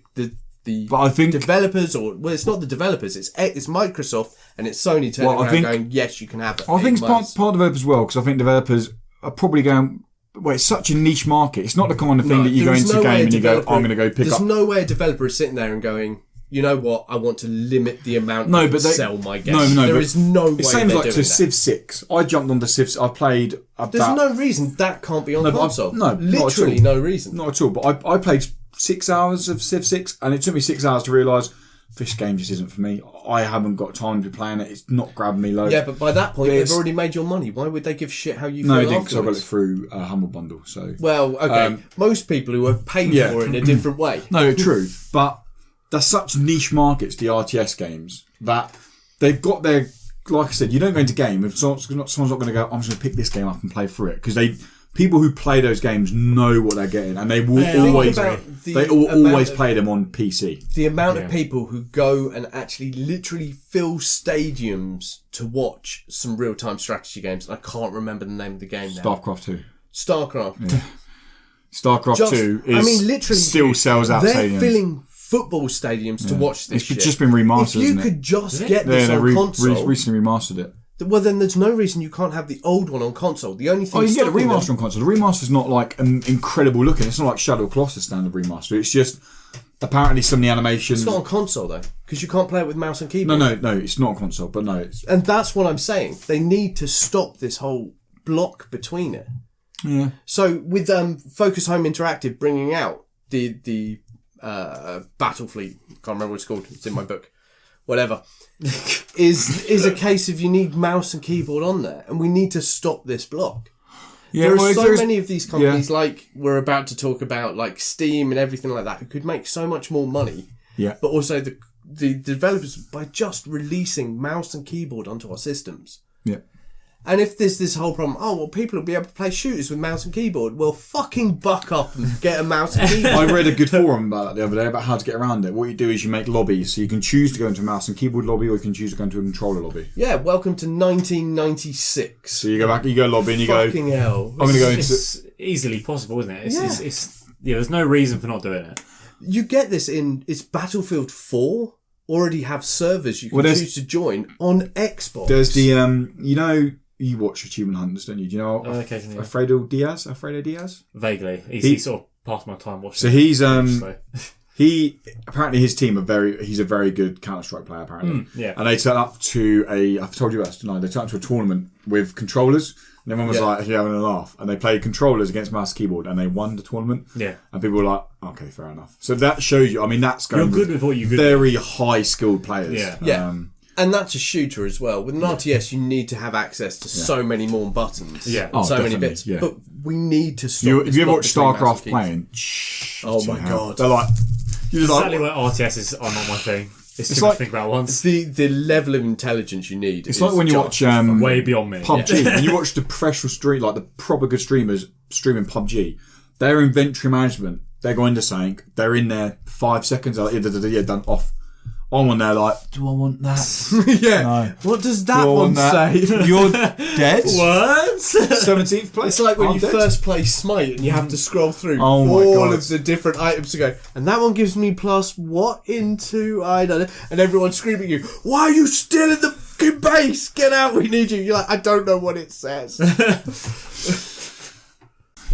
but I think developers, it's not the developers, it's Microsoft and it's Sony turning around going, yes, you can have it. I think it's part developers as well, because I think developers are probably going... Well, it's such a niche market. It's not the kind of thing that you go into a game and you go, I'm going to go pick up... There's no way a developer is sitting there and going, you know what, I want to limit the amount I can sell my games. There is no way. It seems like to Civ 6. I jumped onto Civ. I played... There's no reason that can't be on console. Literally no reason. Not at all. But I played 6 hours of Civ 6 and it took me 6 hours to realise this game just isn't for me. I haven't got time to be playing it. It's not grabbing me loads. Yeah, but by that point, they've already made your money. Why would they give shit how you feel afterwards? No, because I got it through a Humble Bundle. So well, okay. Most people who have paid for it in a different way. No, true. But they're such niche markets, the RTS games, that they've got their... Like I said, you don't go into game if someone's not going to go, I'm just going to pick this game up and play through it. Because people who play those games know what they're getting, and they will always play them on PC. The amount of people who go and actually literally fill stadiums to watch some real-time strategy games, and I can't remember the name of the game now. StarCraft 2. StarCraft. Yeah. StarCraft 2 literally still sells out they're stadiums. Filling football stadiums to watch this shit. It's just been remastered, If you could just get this on console... recently remastered it. Well, then there's no reason you can't have the old one on console. The only thing... you can get a remaster on console. The remaster's not like incredible looking. It's not like Shadow of Colossus standard remaster. It's just apparently some of the animations... It's not on console, though, because you can't play it with mouse and keyboard. No, it's not on console, but no. And that's what I'm saying. They need to stop this whole block between it. Yeah. So with Focus Home Interactive bringing out the Battlefleet, can't remember what it's called, it's in my book, whatever, is a case of you need mouse and keyboard on there, and we need to stop this block. Yeah, there are so many of these companies, like we're about to talk about, like Steam and everything like that, who could make so much more money. Yeah. But also the developers by just releasing mouse and keyboard onto our systems. Yeah. And if there's this whole problem, people will be able to play shooters with mouse and keyboard. Well, fucking buck up and get a mouse and keyboard. I read a good forum about that the other day, about how to get around it. What you do is you make lobbies. So you can choose to go into a mouse and keyboard lobby, or you can choose to go into a controller lobby. Yeah, welcome to 1996. So you go back, you go lobby, and you go... Fucking hell. I'm going to go into... It's easily possible, isn't it? There's no reason for not doing it. You get this it's Battlefield 4 already have servers you can choose to join on Xbox. There's the, you watch Achievement Hunters, don't you? Do you know Alfredo Diaz? Vaguely. He sort of pass my time watching. So he's he apparently his team he's a very good Counter-Strike player apparently. Yeah. And they turned up to I've told you about this tonight. They turned up to a tournament with controllers. And everyone was like, having a laugh. And they played controllers against mouse and keyboard and they won the tournament. Yeah. And people were like, okay, fair enough. So that shows you, I mean, that's going You're good with what you're good very high skilled players. Yeah. Yeah. And that's a shooter as well. With an RTS, you need to have access to so many more buttons. Yeah. And so many definitely, bits. yeah. But we need to stop. Have you ever watched StarCraft playing? playing? Oh my God. They're like, you're just Sadly, like, when RTSs are not my thing. It's too like- much to think about once. The level of intelligence you need. it's like when you watch Way beyond me. PUBG. When you watch the professional stream, like the proper good streamers streaming PUBG, their inventory management, they go into something, they're in there 5 seconds, they're like, yeah, done, off. I'm on there like, do I want that? yeah. No. What does that Do I one want that? say? You're dead? What? 17th place? It's like when I'm you dead. first play Smite and you have to scroll through Oh my all God. of the different items to go, and that one gives me plus what into, I don't know, and everyone's screaming at you, why are you still in the fucking base? Get out, we need you. You're like, I don't know what it says.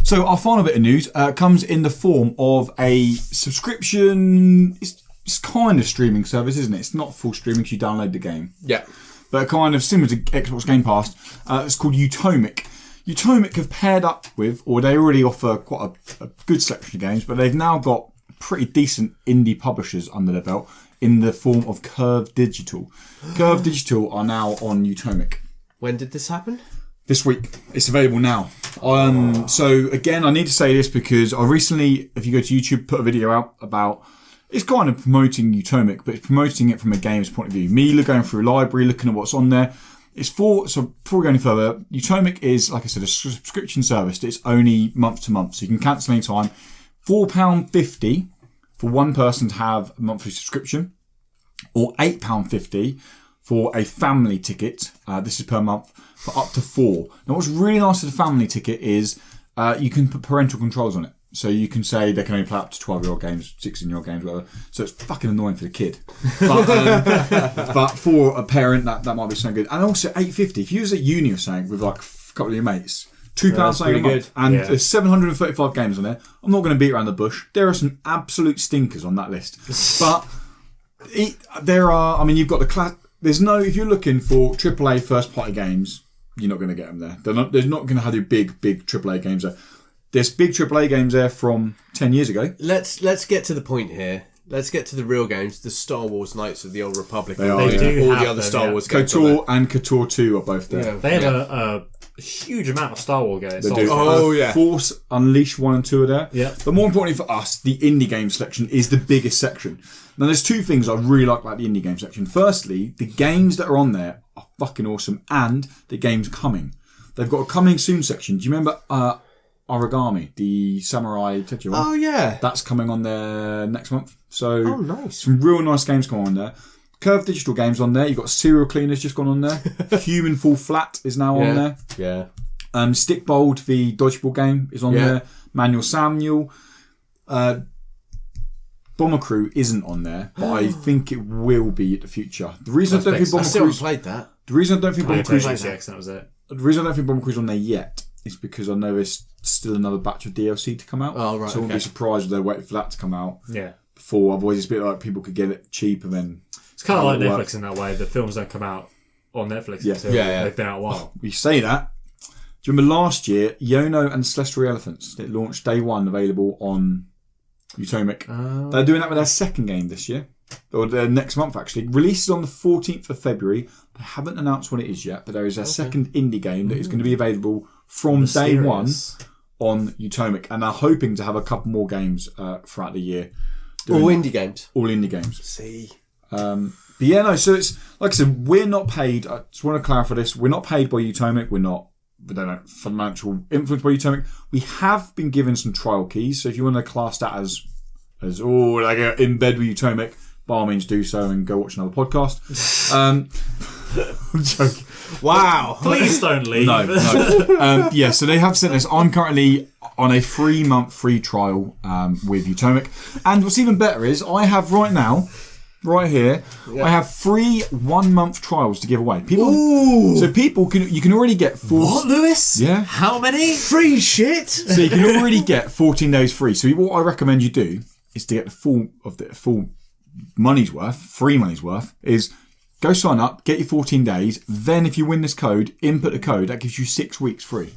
So our final bit of news comes in the form of a subscription. It's kind of streaming service, isn't it? It's not full streaming because you download the game. Yeah. But kind of similar to Xbox Game Pass. It's called Utomik. Utomik have paired up with, or they already offer quite a good selection of games, but they've now got pretty decent indie publishers under their belt in the form of Curve Digital. Curve Digital are now on Utomik. When did this happen? This week. It's available now. So again, I need to say this because I recently, if you go to YouTube, put a video out about, it's kind of promoting Utomik, but it's promoting it from a gamer's point of view. Me going through a library, looking at what's on there. So before we go any further, Utomik is, like I said, a subscription service that it's only month to month. So you can cancel any time. £4.50 for one person to have a monthly subscription, or £8.50 for a family ticket. This is per month for up to 4. Now, what's really nice with the family ticket is you can put parental controls on it. So you can say they can only play up to 12-year-old games, 16-year-old games, whatever. So it's fucking annoying for the kid. But for a parent, that might be something good. And also £8.50. If you was at uni or something with like a couple of your mates, £2 something a month. And there's 735 games on there. I'm not going to beat around the bush. There are some absolute stinkers on that list. But there are, I mean, you've got the class. There's no, if you're looking for AAA first-party games, you're not going to get them there. They're not going to have the big AAA games there. There's big AAA games there from 10 years ago. Let's get to the point here. Let's get to the real games. The Star Wars Knights of the Old Republic. They and are, all yeah. the other Star Wars games. KOTOR and KOTOR 2 are both there. Yeah. They have a huge amount of Star Wars games. They do. Oh, yeah. Force Unleashed 1 and 2 are there. Yeah. But more importantly for us, the indie game selection is the biggest section. Now, there's two things I really like about the indie game section. Firstly, the games that are on there are fucking awesome, and the games coming. They've got a coming soon section. Do you remember Origami, the samurai Tetsuo one? Oh, yeah. That's coming on there next month. So, nice. Some real nice games come on there. Curve Digital games on there. You've got Serial Cleaners just gone on there. Human Fall Flat is now on there. Yeah. Stickbold, the dodgeball game, is on there. Manual Samuel. Bomber Crew isn't on there, but I think it will be in the future. The reason I don't think Bomber I still haven't Crew's played that. the reason I don't think Bomber Crew's PlayStation, that was it. the reason I don't think Bomber Crew's on there yet is because I know there's still another batch of DLC to come out. Oh, right, So I wouldn't be surprised if they're waiting for that to come out Yeah. before. Otherwise, it's a bit like people could get it cheap and then. It's kind of like How it Netflix works. in that way. The films don't come out on Netflix Yeah. until Yeah. they've been out a while. We say that. Do you remember last year, Yono and Celestial Elephants? It launched day one, available on Utomik. They're doing that with their second game this year, or their next month actually. Releases on the 14th of February. They haven't announced what it is yet, but there is a second indie game that is going to be available from day one on Utomik, and they're hoping to have a couple more games throughout the year. All indie games. All indie games. See. But yeah, no. So it's like I said, we're not paid. I just want to clarify this: we're not paid by Utomik. We don't have financial influence by Utomik. We have been given some trial keys, so if you want to class that as like in bed with Utomik, by all means do so and go watch another podcast. I'm joking. Wow. Please don't leave. No. Yeah, so they have sent us. I'm currently on a 3-month free trial with Utomik, and what's even better is I have right now right here. I have 3 1-month trials to give away. People can already get 4. What, Lewis? Yeah. How many? Free shit. So you can already get 14 days free. So what I recommend you do is to get the full money's worth, free money's worth, is go sign up, get your 14 days. Then if you win this code, input the code. That gives you 6 weeks free.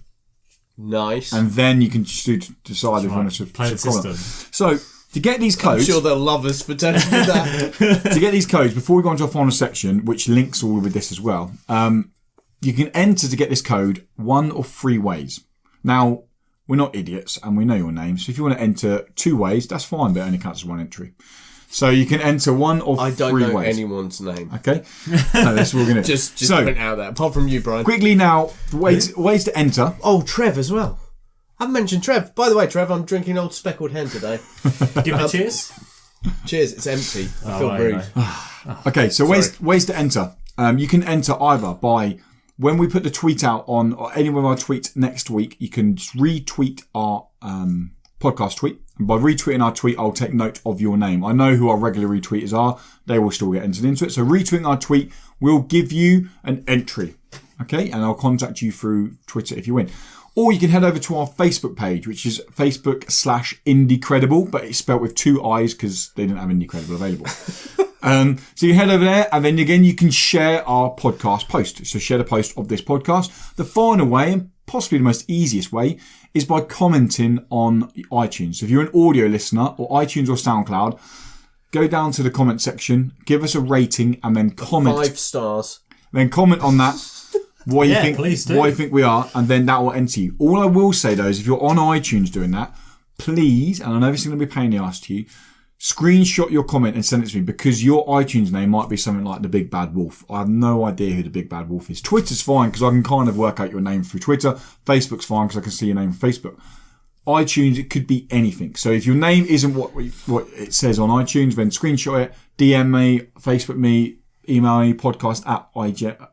Nice. And then you can just decide if you want to play the system. So to get these codes, I'm sure they'll love us for telling you that. to get these codes, before we go on to our final section, which links all with this as well, you can enter to get this code 1 of 3 ways. Now, we're not idiots and we know your name, so if you want to enter 2 ways, that's fine, but it only counts as 1 entry. So you can enter 1 of 3 ways. I don't know anyone's name. Okay? No, that's what we're going to do. Just point out that. Apart from you, Brian. Quickly now, ways to enter. Oh, Trev as well. I haven't mentioned Trev. By the way, Trev, I'm drinking Old Speckled Hen today. Give me a cheers. Cheers. It's empty. I feel rude. Okay, so ways to enter. You can enter either by, when we put the tweet out on, or any of our tweets next week, you can just retweet our podcast tweet. And by retweeting our tweet, I'll take note of your name. I know who our regular retweeters are. They will still get entered into it. So retweeting our tweet will give you an entry. Okay, and I'll contact you through Twitter if you win. Or you can head over to our Facebook page, which is Facebook/IndieCredible, but it's spelled with 2 I's because they didn't have IndieCredible available. So you head over there, and then again, you can share our podcast post. So share the post of this podcast. The final way, and possibly the most easiest way, is by commenting on iTunes. So if you're an audio listener, or iTunes or SoundCloud, go down to the comment section, give us a rating, and then comment. 5 stars. Then comment on that. What you think? Please do. What you think we are, and then that will enter you. All I will say though is, if you're on iTunes doing that, please, and I know this is going to be a pain in the ass to you, screenshot your comment and send it to me, because your iTunes name might be something like the Big Bad Wolf. I have no idea who the Big Bad Wolf is. Twitter's fine because I can kind of work out your name through Twitter. Facebook's fine because I can see your name on Facebook. iTunes, it could be anything. So if your name isn't what it says on iTunes, then screenshot it, DM me, Facebook me, email me, podcast@IGN.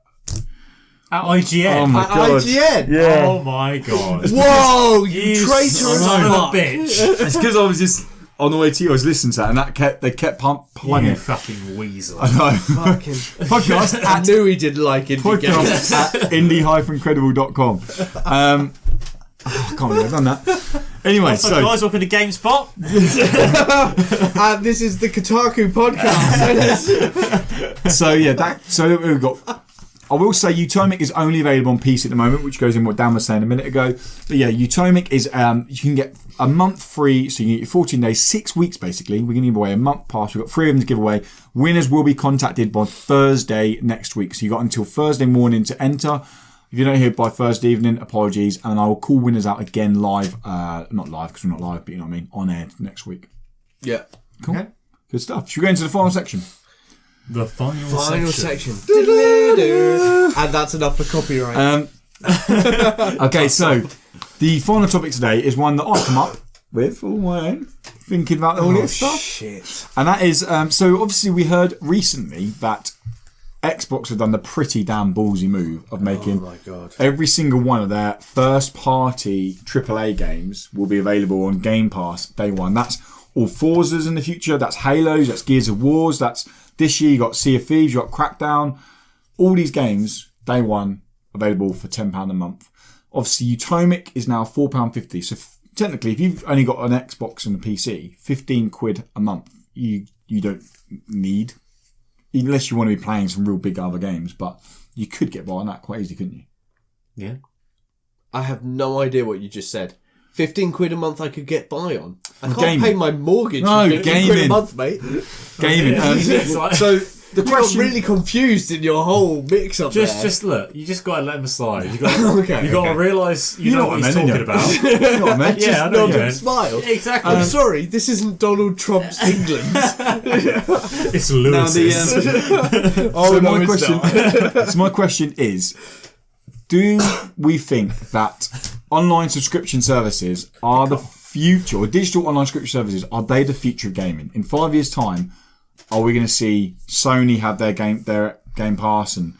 At IGN. Oh my god. IGN? Yeah. Oh my god. Whoa, you traitor son of a bitch. It's because I was just on the way to you. I was listening to that, and they kept playing You it. fucking weasel. I know. Fucking Podcast I knew he didn't like indie games. podcast at indie-credible.com. I can't believe I've done that. Anyway, So guys, welcome to GameSpot. And this is the Kotaku podcast. so we've got. I will say Utomik is only available on PC at the moment, which goes in what Dan was saying a minute ago. But yeah, Utomik is, you can get a month free, so you can get your 14 days, 6 weeks basically. We're going to give away a month pass. We've got 3 of them to give away. Winners will be contacted by Thursday next week. So you've got until Thursday morning to enter. If you don't hear by Thursday evening, apologies. And I will call winners out again live, not live because we're not live, but you know what I mean, on air next week. Yeah. Cool. Okay. Good stuff. Should we go into the final section? The final section. And that's enough for copyright. Okay, so the final topic today is one that I come up with all my own, thinking about all this stuff. Shit. And that is, so obviously we heard recently that Xbox have done the pretty damn ballsy move of making every single one of their first party AAA games will be available on Game Pass day one. That's all Forzas in the future, that's Halos, that's Gears of Wars, that's this year you got Sea of Thieves, you got Crackdown. All these games, day one, available for £10 a month. Obviously, Utomik is now £4.50. So technically, if you've only got an Xbox and a PC, £15 a month, you don't need, unless you want to be playing some real big other games. But you could get by on that quite easily, couldn't you? Yeah. I have no idea what you just said. £15 a month I could get by on. I can't gaming. pay my mortgage No, for £15 gaming. a month, mate. Gaming. So the You got question... really confused in your whole mix-up there. Just look. You just got to let him slide. You got to realise you know what he's I mean, talking about. You know what I mean? Yeah, I know you Nod and mean. smile. Yeah, exactly. I'm sorry, this isn't Donald Trump's England. It's Lewis's. So my question is, do we think that online subscription services are the future, or digital online subscription services, are they the future of gaming? In 5 years' time, are we going to see Sony have their Game Pass and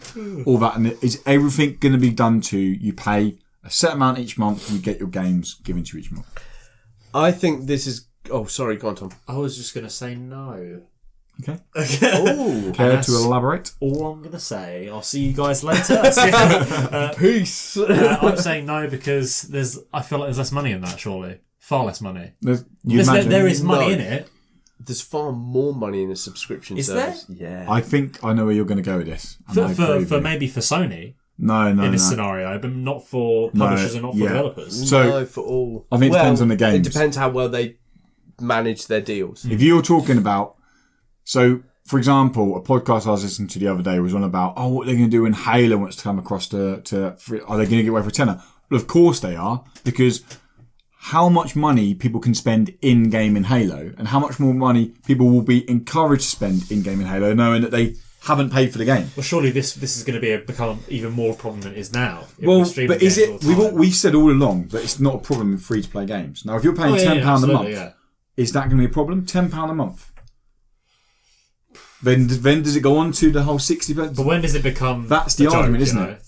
all that? And is everything going to be done to you pay a set amount each month and you get your games given to you each month? I think this is... Oh, sorry, go on, Tom. I was just going to say no. Okay. Oh, Care to elaborate? All I'm going to say. I'll see you guys later. peace. I'm saying no because I feel like there's less money in that, surely. Far less money. There is money in it. There's far more money in a subscription service. There? Yeah. I think I know where you're going to go with this. Maybe for Sony. No. In this scenario, but not for publishers and not for developers. So, no, for all. I think it depends on the games. It depends how well they manage their deals. If you're talking about, so for example, a podcast I was listening to the other day was on about, what they're going to do when Halo wants to come across are they going to get away for a tenner? Well, of course they are, because how much money people can spend in-game in Halo and how much more money people will be encouraged to spend in-game in Halo knowing that they haven't paid for the game. Well, surely this is going to become even more of a problem than it is now. Well, but is it? We've said all along that it's not a problem in free-to-play games. Now, if you're paying £10 a month, is that going to be a problem? £10 a month. Then does it go on to the whole 60%? But when does it become? That's the argument, isn't it?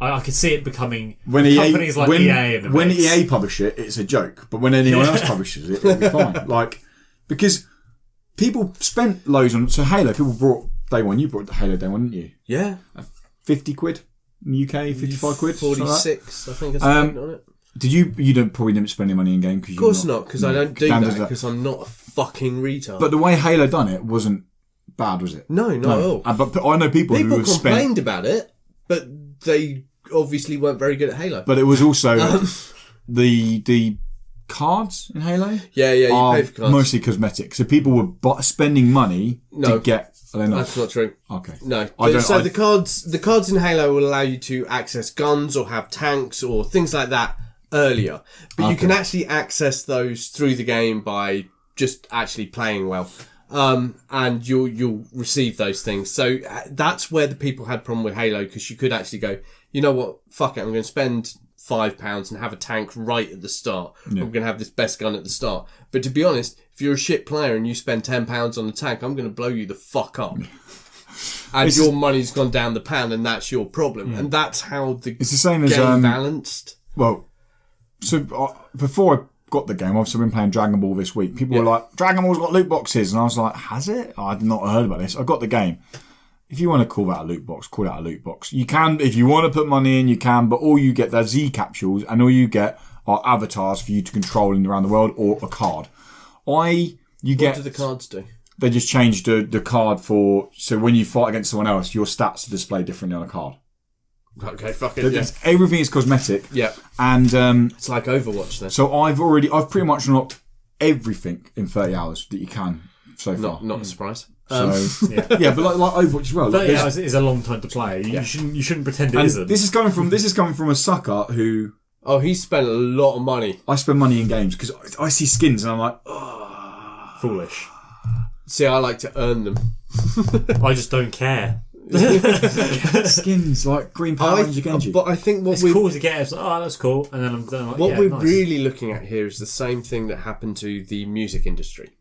I could see it becoming when companies like EA. When EA publish it, it's a joke. But when anyone else publishes it, it'll be fine. Because people spent loads on. So Halo, people brought day one. You brought the Halo day one, didn't you? Yeah. 50 quid in the UK, 55 quid. 46, I think I spent on it. Did you probably didn't spend any money in game? Of course not, because I don't do that, because I'm not a fucking retard. But the way Halo done it wasn't bad, was it? No, not at all. But I know people who have complained about it, but they obviously weren't very good at Halo. But it was also the cards in Halo. Yeah, you pay for cards. Mostly cosmetic. So people were spending money to get. That's not true. Okay. No. The cards in Halo will allow you to access guns or have tanks or things like that earlier. But you can actually access those through the game by just actually playing well. And you'll receive those things. So that's where the people had a problem with Halo, because you could actually go, you know what, fuck it, I'm going to spend £5 and have a tank right at the start. Yeah. I'm going to have this best gun at the start. But to be honest, if you're a shit player and you spend £10 on the tank, I'm going to blow you the fuck up. And your money's gone down the pan, and that's your problem. And that's how it's the same game as balanced. Well, so before I got the game, obviously I've been playing Dragon Ball this week. People were like, Dragon Ball's got loot boxes. And I was like, has it? I'd not heard about this. I got the game. If you want to call that a loot box, call that a loot box. You can, if you want to put money in, you can, but all you get, they're Z capsules, and all you get are avatars for you to control around the world, or a card. What do the cards do? They just changed the card for, so when you fight against someone else, your stats are displayed differently on a card. Okay, fuck it, yeah. Everything is cosmetic. Yeah. And it's like Overwatch then. So I've pretty much unlocked everything in 30 hours that you can so far. Not a surprise. So yeah, but like Overwatch as well. 30 hours is a long time to play. You shouldn't pretend it isn't. This is coming from a sucker who. Oh, he spent a lot of money. I spend money in games because I see skins and I'm like, foolish. See, I like to earn them. I just don't care. Skins like Green Power Ranger Genji. But I think it's cool to get. It's like, oh, that's cool, and then I'm like, what we're really looking at here is the same thing that happened to the music industry.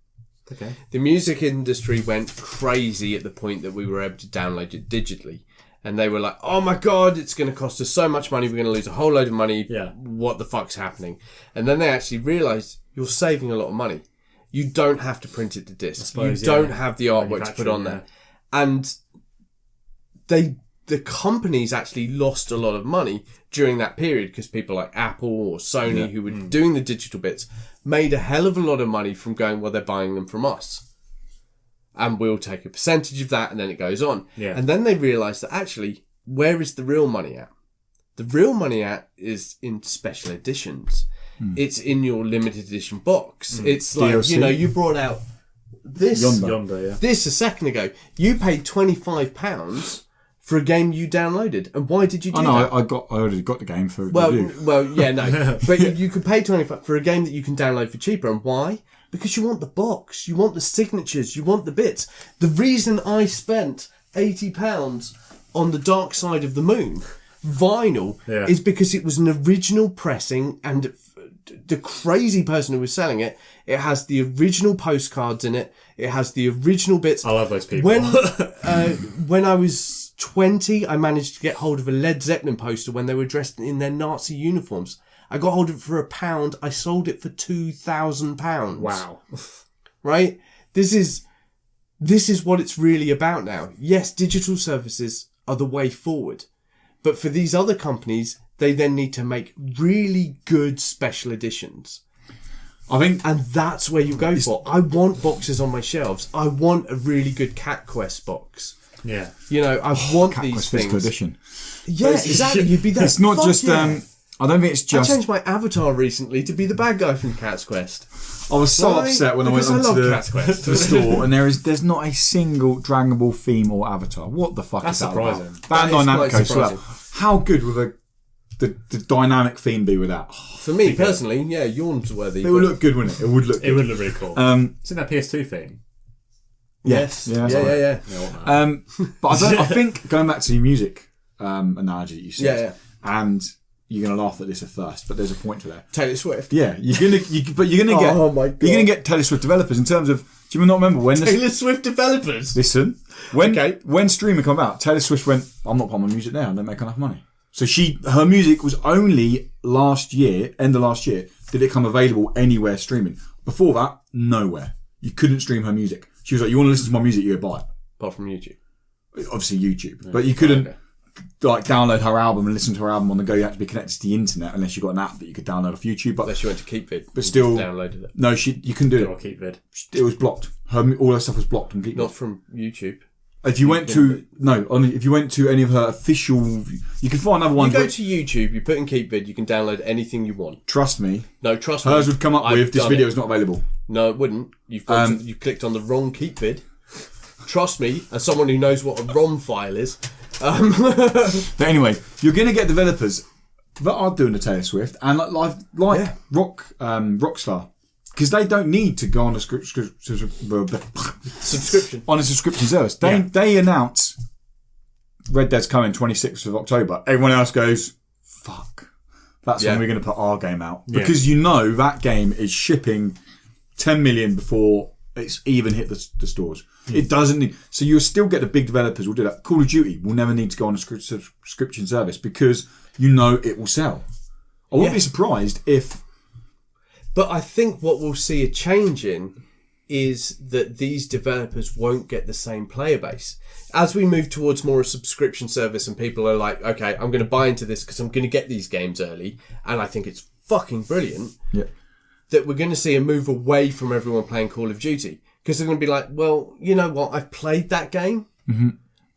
Okay. The music industry went crazy at the point that we were able to download it digitally. And they were like, oh my God, it's going to cost us so much money. We're going to lose a whole load of money. Yeah. What the fuck's happening? And then they actually realised you're saving a lot of money. You don't have to print it to disc. You don't have the artwork to put on there. And the companies actually lost a lot of money during that period because people like Apple or Sony who were doing the digital bits made a hell of a lot of money from going, well, they're buying them from us. And we'll take a percentage of that, and then it goes on. Yeah. And then they realised that actually, where is the real money at? The real money is in special editions. It's in your limited edition box. It's like, DLC. You brought out this Yonder, this a second ago. You paid £25 for a game you downloaded. And why did you do that? I already got the game for review. Well, yeah, no. But you could pay £25 for a game that you can download for cheaper. And why? Because you want the box, you want the signatures, you want the bits. The reason I spent £80 on The Dark Side of the Moon vinyl is because it was an original pressing, and the crazy person who was selling it, it has the original postcards in it, it has the original bits. I love those people. When I was 20, I managed to get hold of a Led Zeppelin poster when they were dressed in their Nazi uniforms. I got hold of it for £1. I sold it for £2,000. Wow. Right? This is this is what it's really about now. Yes, digital services are the way forward. But for these other companies, they then need to make really good special editions. And that's where you go for. I want boxes on my shelves. I want a really good Cat Quest box. Yeah. You know, I want Cat these Quest things. Physical edition. Yeah, exactly. You'd be that. It's not just... Yeah. I don't think it's just... I changed my avatar recently to be the bad guy from Cat's Quest. I was so upset when I went onto the store and there's not a single Dragon Ball theme or avatar. What the fuck is that surprising. about? Bandai Namco as well. How good would the dynamic theme be with that? For me, personally, yeah, yawns worthy. It would look good, wouldn't it? It would look good. It would look really cool. It's in that PS2 theme. Yes. Yeah. But I think, going back to the music analogy that you said, and you're gonna laugh at this at first, but there's a point to that. Taylor Swift. Yeah, you're gonna get. Oh my God. You're gonna get Taylor Swift developers in terms of. Do you not remember when Taylor Swift developers? Listen, when streaming came out, Taylor Swift went, "I'm not putting my music there. I don't make enough money." So her music was only end of last year, did it come available anywhere streaming. Before that, nowhere. You couldn't stream her music. She was like, "You want to listen to my music? You go buy it." Apart from YouTube. Obviously YouTube, but you couldn't. Like download her album and listen to her album on the go. You had to be connected to the internet unless you got an app that you could download off YouTube. But unless you went to KeepVid, but still downloaded it. No, you couldn't do it. KeepVid. It was blocked. All her stuff was blocked on KeepVid. Not from YouTube. If you went to any of her official, you can find other ones. You go to YouTube, you put in KeepVid, you can download anything you want. Trust me. No, trust me. Hers would come up with this video is not available. No, it wouldn't. You've clicked on the wrong KeepVid. Trust me, as someone who knows what a ROM file is. But anyway, you're going to get developers that are doing the Taylor Swift and Rockstar, because they don't need to go on a subscription service. They announce Red Dead's coming 26th of October. Everyone else goes, fuck. That's when we're going to put our game out, because you know that game is shipping 10 million before it's even hit the stores. It doesn't need... So you'll still get the big developers will do that. Call of Duty will never need to go on a subscription service because you know it will sell. I wouldn't be surprised if... But I think what we'll see a change in is that these developers won't get the same player base. As we move towards more a subscription service and people are like, okay, I'm going to buy into this because I'm going to get these games early, and I think it's fucking brilliant, that we're going to see a move away from everyone playing Call of Duty. Because they're going to be like, well, you know what? I've played that game. Mm-hmm.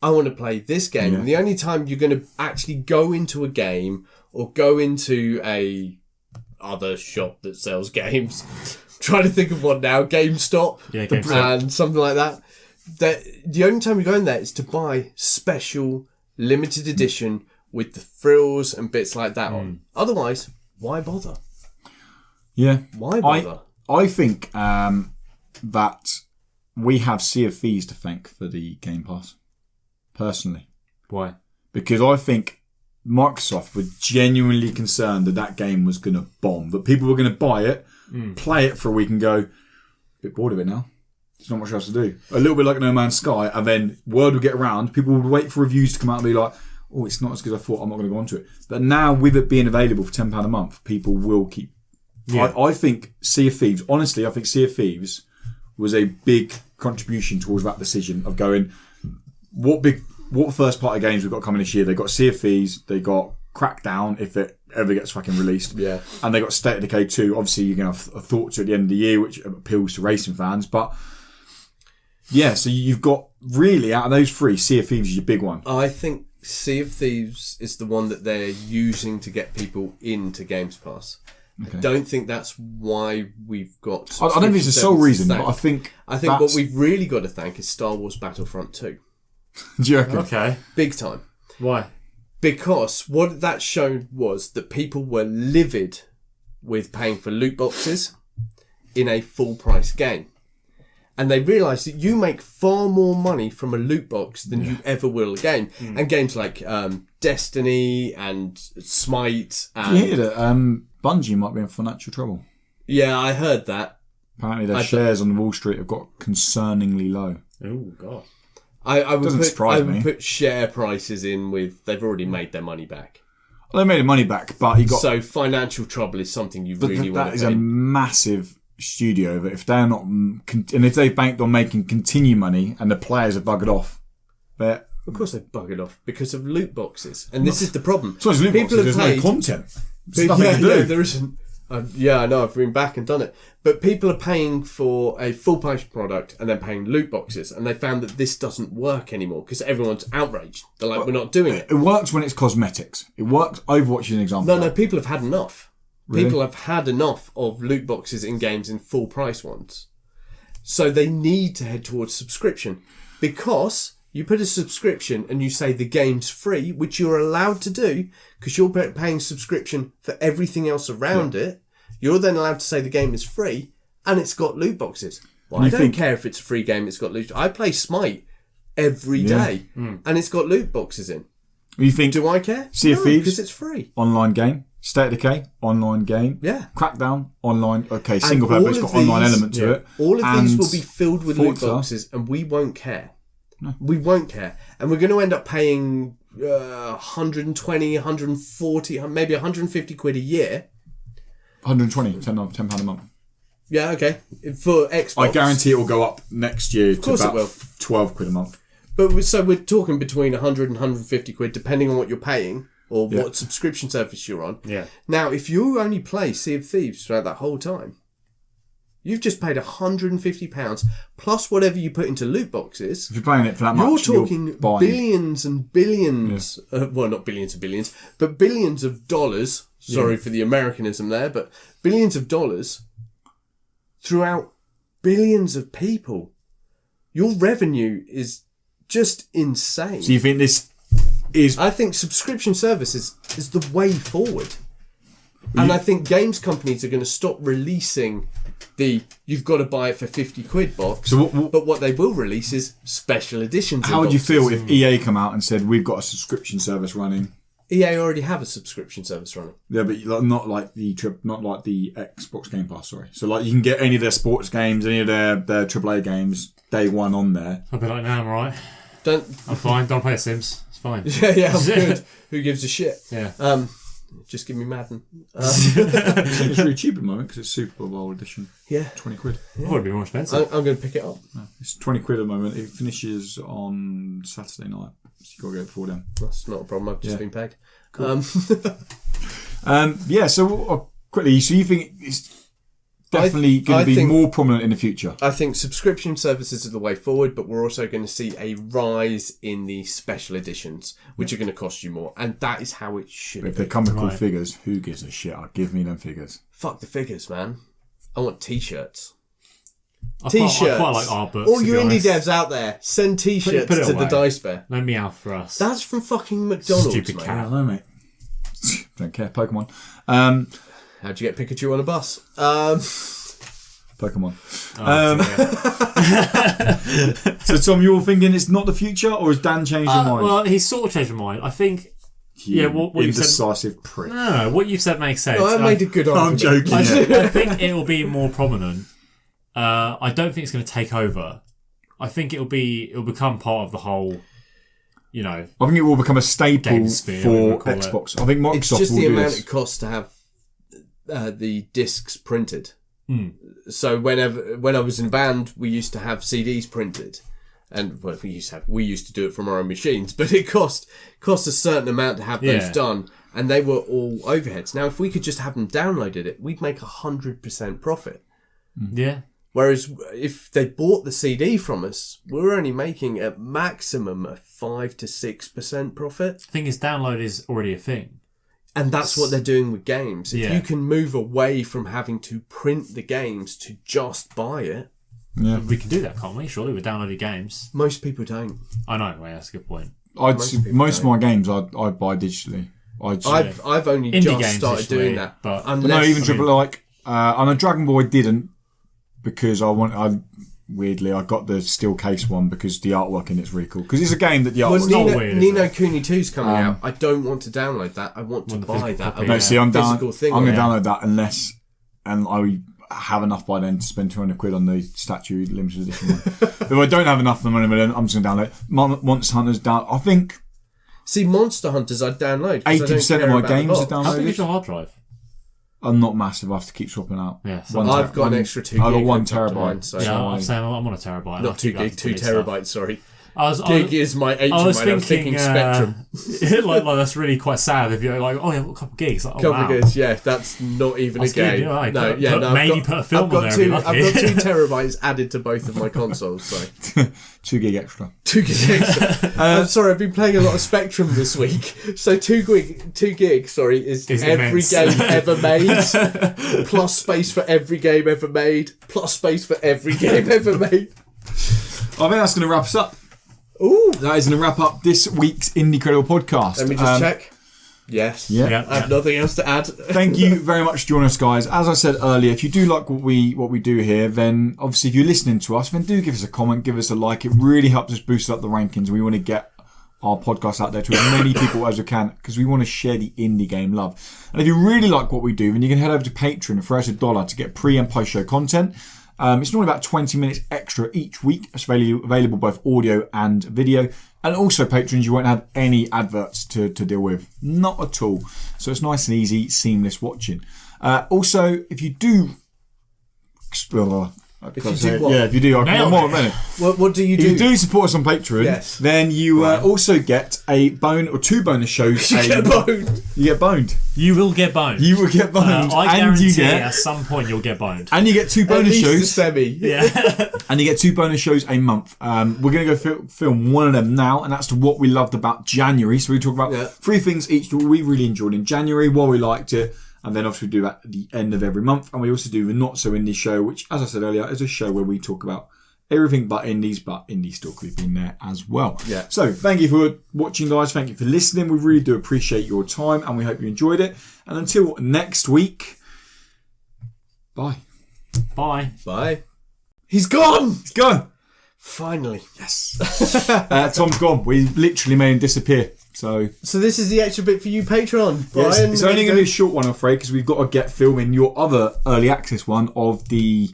I want to play this game. Yeah. And the only time you're going to actually go into a game or go into a other shop that sells games, trying to think of one now, GameStop, the brand, something like that. The only time you go in there is to buy special limited edition with the frills and bits like that on. Otherwise, why bother? Yeah. Why bother? I think... that we have Sea of Thieves to thank for the Game Pass. Personally. Why? Because I think Microsoft were genuinely concerned that game was going to bomb. That people were going to buy it, play it for a week and go, a bit bored of it now. There's not much else to do. A little bit like No Man's Sky, and then word would get around. People would wait for reviews to come out and be like, oh, it's not as good as I thought, I'm not going to go onto it. But now, with it being available for £10 a month, people will keep... Yeah. I think Sea of Thieves, honestly, I think Sea of Thieves... was a big contribution towards that decision of going, what first party games we've got coming this year? They got Sea of Thieves, they got Crackdown if it ever gets fucking released, and they got State of Decay 2. Obviously, you're going to have thoughts at the end of the year, which appeals to racing fans. But yeah, so you've got really out of those three, Sea of Thieves is your big one. I think Sea of Thieves is the one that they're using to get people into Games Pass. Okay. I don't think that's why we've got... I don't think it's the sole reason, but I think what we've really got to thank is Star Wars Battlefront 2. Do you reckon? Okay. Big time. Why? Because what that showed was that people were livid with paying for loot boxes in a full-price game. And they realised that you make far more money from a loot box than you ever will a game. And games like Destiny and Smite... and you hear that Bungie might be in financial trouble. Yeah, I heard that. Apparently their shares on Wall Street have got concerningly low. Oh, God. I would me. put share prices in with... They've already made their money back. Well, they made their money back, but you got... So financial trouble is something you really want to... That is a massive studio that if they're not, and if they banked on making continue money and the players are buggered off, they're... Of course they buggered off because of loot boxes. And this is the problem. So it's loot boxes, there's no content. There's nothing to do. No, there isn't. Yeah, I know, I've been back and done it. But people are paying for a full price product and then paying loot boxes. And they found that this doesn't work anymore because everyone's outraged. They're like, we're not doing it. It works when it's cosmetics. It works. Overwatch is an example. No, people have had enough. Really? People have had enough of loot boxes in games in full price ones. So they need to head towards subscription. Because you put a subscription and you say the game's free, which you're allowed to do because you're paying subscription for everything else around it. You're then allowed to say the game is free and it's got loot boxes. Well, I don't care if it's a free game, it's got loot. I play Smite every day and it's got loot boxes in. You think? Do I care? Sea of Thieves, because it's free. Online game. State of Decay, online game. Yeah. Crackdown, online. Okay, single player, but it's got online element to it. All of these will be filled with loot boxes and we won't care. No. We won't care. And we're going to end up paying 120, 140, maybe 150 quid a year. 120, £10 a month. Yeah, okay. For Xbox. I guarantee it will go up next year to about 12 quid a month. But so we're talking between 100 and 150 quid, depending on what you're paying or what subscription service you're on. Yeah. Now, if you only play Sea of Thieves throughout that whole time, you've just paid £150 plus whatever you put into loot boxes. If you're playing it for that much, you're talking billions and billions. Yeah. Well, not billions and billions, but billions of dollars. Sorry for the Americanism there, but billions of dollars throughout billions of people. Your revenue is just insane. So you think this is... I think subscription services is the way forward. And I think games companies are going to stop releasing the you've got to buy it for 50 quid box. So but what they will release is special editions. How would you feel if EA come out and said, we've got a subscription service running? EA already have a subscription service running. Yeah, but not like the Xbox Game Pass, sorry. So like you can get any of their sports games, any of their AAA games, day one on there. I'll be like, no, I'm alright. I'm fine, don't play Sims. It's fine. Yeah, I'm good. Who gives a shit? Yeah. Just give me Madden. It's really cheap at the moment because it's Super Bowl edition. Yeah. 20 quid. Yeah. It would be more expensive. I'm going to pick it up. No, it's 20 quid at the moment. It finishes on Saturday night. So you've got to go before then. That's not a problem. I've just been pegged. Cool. So quickly, so you think it's definitely going to be more prominent in the future? I think subscription services are the way forward, but we're also going to see a rise in the special editions, which are going to cost you more. And that is how it should be. If they come with cool figures, who gives a shit? Give me them figures. Fuck the figures, man. I want t-shirts. I quite like art books. All you indie devs out there, send t-shirts to the Dice Bear. No meow for us. That's from fucking McDonald's, stupid mate. cat. I don't know, mate. Don't care. Pokemon. How'd you get Pikachu on a bus? Pokemon. So Tom, you're thinking it's not the future, or has Dan changed your mind? Well, he's sort of changed my mind. I think... what you said... Indecisive prick. No, what you've said makes sense. No, I made a good argument. I'm joking. I think it will be more prominent. I don't think it's going to take over. I think it'll become part of the whole, I think it will become a staple sphere, for Xbox. I think Microsoft it's just will the do amount this. it costs to have the discs printed. So when I was in band, we used to have CDs printed. And well, we used to do it from our own machines, but it cost a certain amount to have those done, and they were all overheads. Now, if we could just have them downloaded it, we'd make 100% profit. Yeah. Whereas if they bought the CD from us, we're only making at maximum a 5 to 6% profit. The thing is, download is already a thing. And that's what they're doing with games. If you can move away from having to print the games to just buy it. Yeah. We can do that, can't we? Surely with downloaded games. Most people don't. I know, that's a good point. Most of my games I'd buy digitally. I've only Indie just started doing that. But no, even AAA. I know Dragon Ball I didn't, because I got the steel case one because the artwork in it's really cool. Because it's a game that the artwork's not weird. Ni no Kuni 2's coming out. I don't want to download that. I want to buy that. No, see, I'm going to download that unless I have enough by then to spend 200 quid on the statue limited edition one. If I don't have enough for the money, I'm just going to download Monster Hunter's down. I think. See, Monster Hunters I'd download. 80% of my games are downloaded. How big is your hard drive? are not massive. I have to keep swapping out. Yeah, so I've got an extra 2 gig. I've got 1 hooked up to mine, terabyte. so yeah, I'm saying I'm on a terabyte. not 2 gig, 2 terabytes. Sorry. Gig is my HMI. I was thinking Spectrum. like that's really quite sad if you're like, oh yeah, I've got a couple of gigs. Like, oh, couple wow. of gigs, yeah. That's not even That's a game. Good, right. No, put a film on there. I've got 2 terabytes added to both of my consoles. So 2 gig extra. 2 gig extra. I'm sorry, I've been playing a lot of Spectrum this week. So 2 gig. Sorry, is every immense. game ever made, plus space for every game ever made, plus space for every game ever made. I think that's going to wrap us up. Ooh. That is going to wrap up this week's Indie Credible podcast. Let me just check. Yes. Yeah. I have nothing else to add. Thank you very much for joining us, guys. As I said earlier, if you do like what we do here, then obviously if you're listening to us, then do give us a comment, give us a like. It really helps us boost up the rankings. We want to get our podcast out there to as many people as we can because we want to share the indie game love. And if you really like what we do, then you can head over to Patreon and throw us $1 to get pre and post show content. It's normally about 20 minutes extra each week. It's available both audio and video. And also, patrons, you won't have any adverts to deal with. Not at all. So it's nice and easy, seamless watching. Also, if you do... If you do what? Yeah, if you do. I'll come on a minute. What do you do? If you do support us on Patreon, yes. then you also get a bone or 2 bonus shows. You get boned. You get boned. You will get boned. You will get boned. I guarantee at some point you'll get boned. And you get 2 bonus shows. Semi. Yeah. And you get 2 bonus shows a month. We're going to go film one of them now, and that's what we loved about January. So we talk about 3 things each that we really enjoyed in January, why we liked it, and then obviously we do that at the end of every month. And we also do the Not So Indie show, which, as I said earlier, is a show where we talk about everything but indies, but indie still could be in there as well. Yeah. So thank you for watching, guys. Thank you for listening. We really do appreciate your time, and we hope you enjoyed it. And until next week, bye. Bye. Bye. He's gone! He's gone! Finally. Yes. Tom's gone. We literally made him disappear. So this is the extra bit for you, Patreon. Brian, yes, it's only going to be a short one, I'm afraid, because we've got to get filming your other early access one of the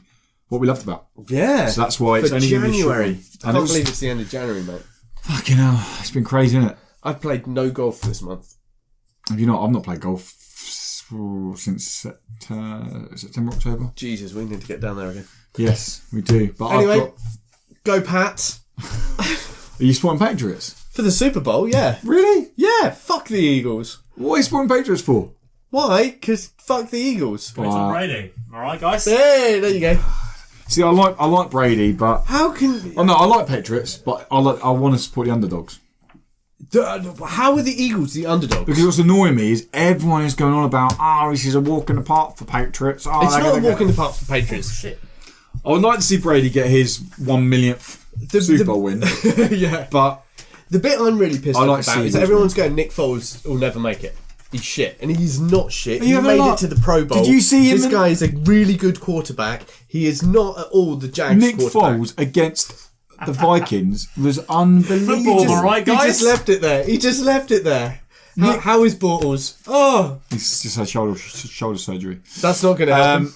what we loved about. Yeah. So that's why it's for only going to be a short January. one. I can't believe it's the end of January, mate. Fucking hell. It's been crazy, isn't it? I've played no golf this month. Have you not? I've not played golf since September, October. Jesus, we need to get down there again. Yes, we do. But anyway, go Pats. Are you supporting Patriots? For the Super Bowl, yeah. Really? Yeah, fuck the Eagles. What are you supporting Patriots for? Why? Because fuck the Eagles. Tom Brady. Alright, guys? Hey, there you go. See, I like Brady, but... How can... Oh, no, I like Patriots, but I want to support the underdogs. How are the Eagles the underdogs? Because what's annoying me is everyone is going on about, this is a walk in the park for Patriots. It's not a walk in the park for Patriots. Shit. I would like to see Brady get his 1 millionth Super Bowl win. Yeah. But the bit I'm really pissed off about is that everyone's going, Nick Foles will never make it. He's shit. And he's not shit. He made it to the Pro Bowl. Did you see him? This guy is a really good quarterback. He is not at all the Jags Nick quarterback. Foles against the Vikings was unbelievable. Football, alright, guys? He just left it there. How is Bortles? Oh. He's just had shoulder surgery. That's not going to help him.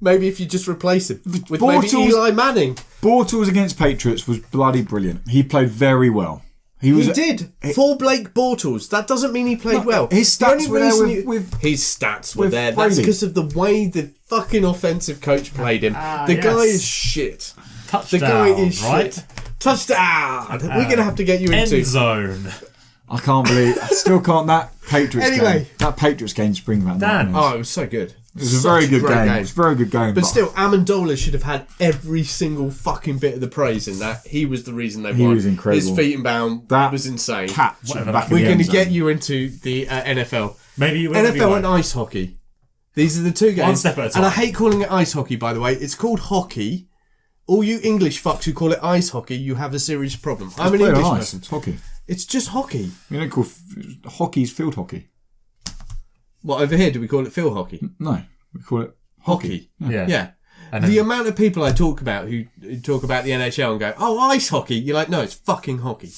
Maybe if you just replace him with maybe Eli Manning. Bortles against Patriots was bloody brilliant. He played very well. He did. For Blake Bortles. That doesn't mean he played well. His stats were there with his stats were there. Brady. That's because of the way the fucking offensive coach played him. The guy is shit. Touchdown, the guy is right? shit. Touchdown. We're going to have to get you into... End zone. I can't believe... I still can't... That Patriots game. That Patriots game springs back. Dan. Oh, it was so good. It was a very good game. It was a very good game. But still, Amendola should have had every single fucking bit of the praise in that. He was the reason they won. He was incredible. His feet and bound was insane. We're going to get you into the NFL. Maybe you will. NFL and ice hockey. These are the two games. One step at a time. And I hate calling it ice hockey, by the way. It's called hockey. All you English fucks who call it ice hockey, you have a serious problem. I'm an English person. It's hockey. It's just hockey. We don't call hockey's field hockey. What, over here, do we call it field hockey? No, we call it hockey. Yeah. And the amount of people I talk about who talk about the NHL and go, oh, ice hockey. You're like, no, it's fucking hockey.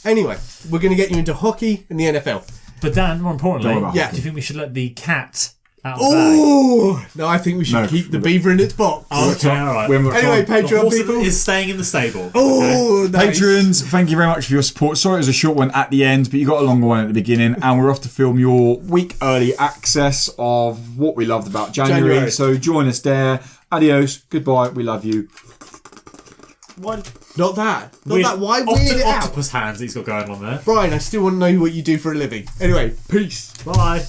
Anyway, we're going to get you into hockey and the NFL. But Dan, more importantly, do you think we should let the cat out of the bag. Oh no! I think we should keep the beaver in its box. Oh, okay, all right. Anyway, The Patreon horse people is staying in the stable. Oh, nice. Patrons, thank you very much for your support. Sorry it was a short one at the end, but you got a longer one at the beginning, and we're off to film your week early access of what we loved about January. So join us there. Adios. Goodbye. We love you. What? Not that. Why weird it out? Octopus hands he's got going on there. Brian, I still want to know what you do for a living. Anyway, peace. Bye.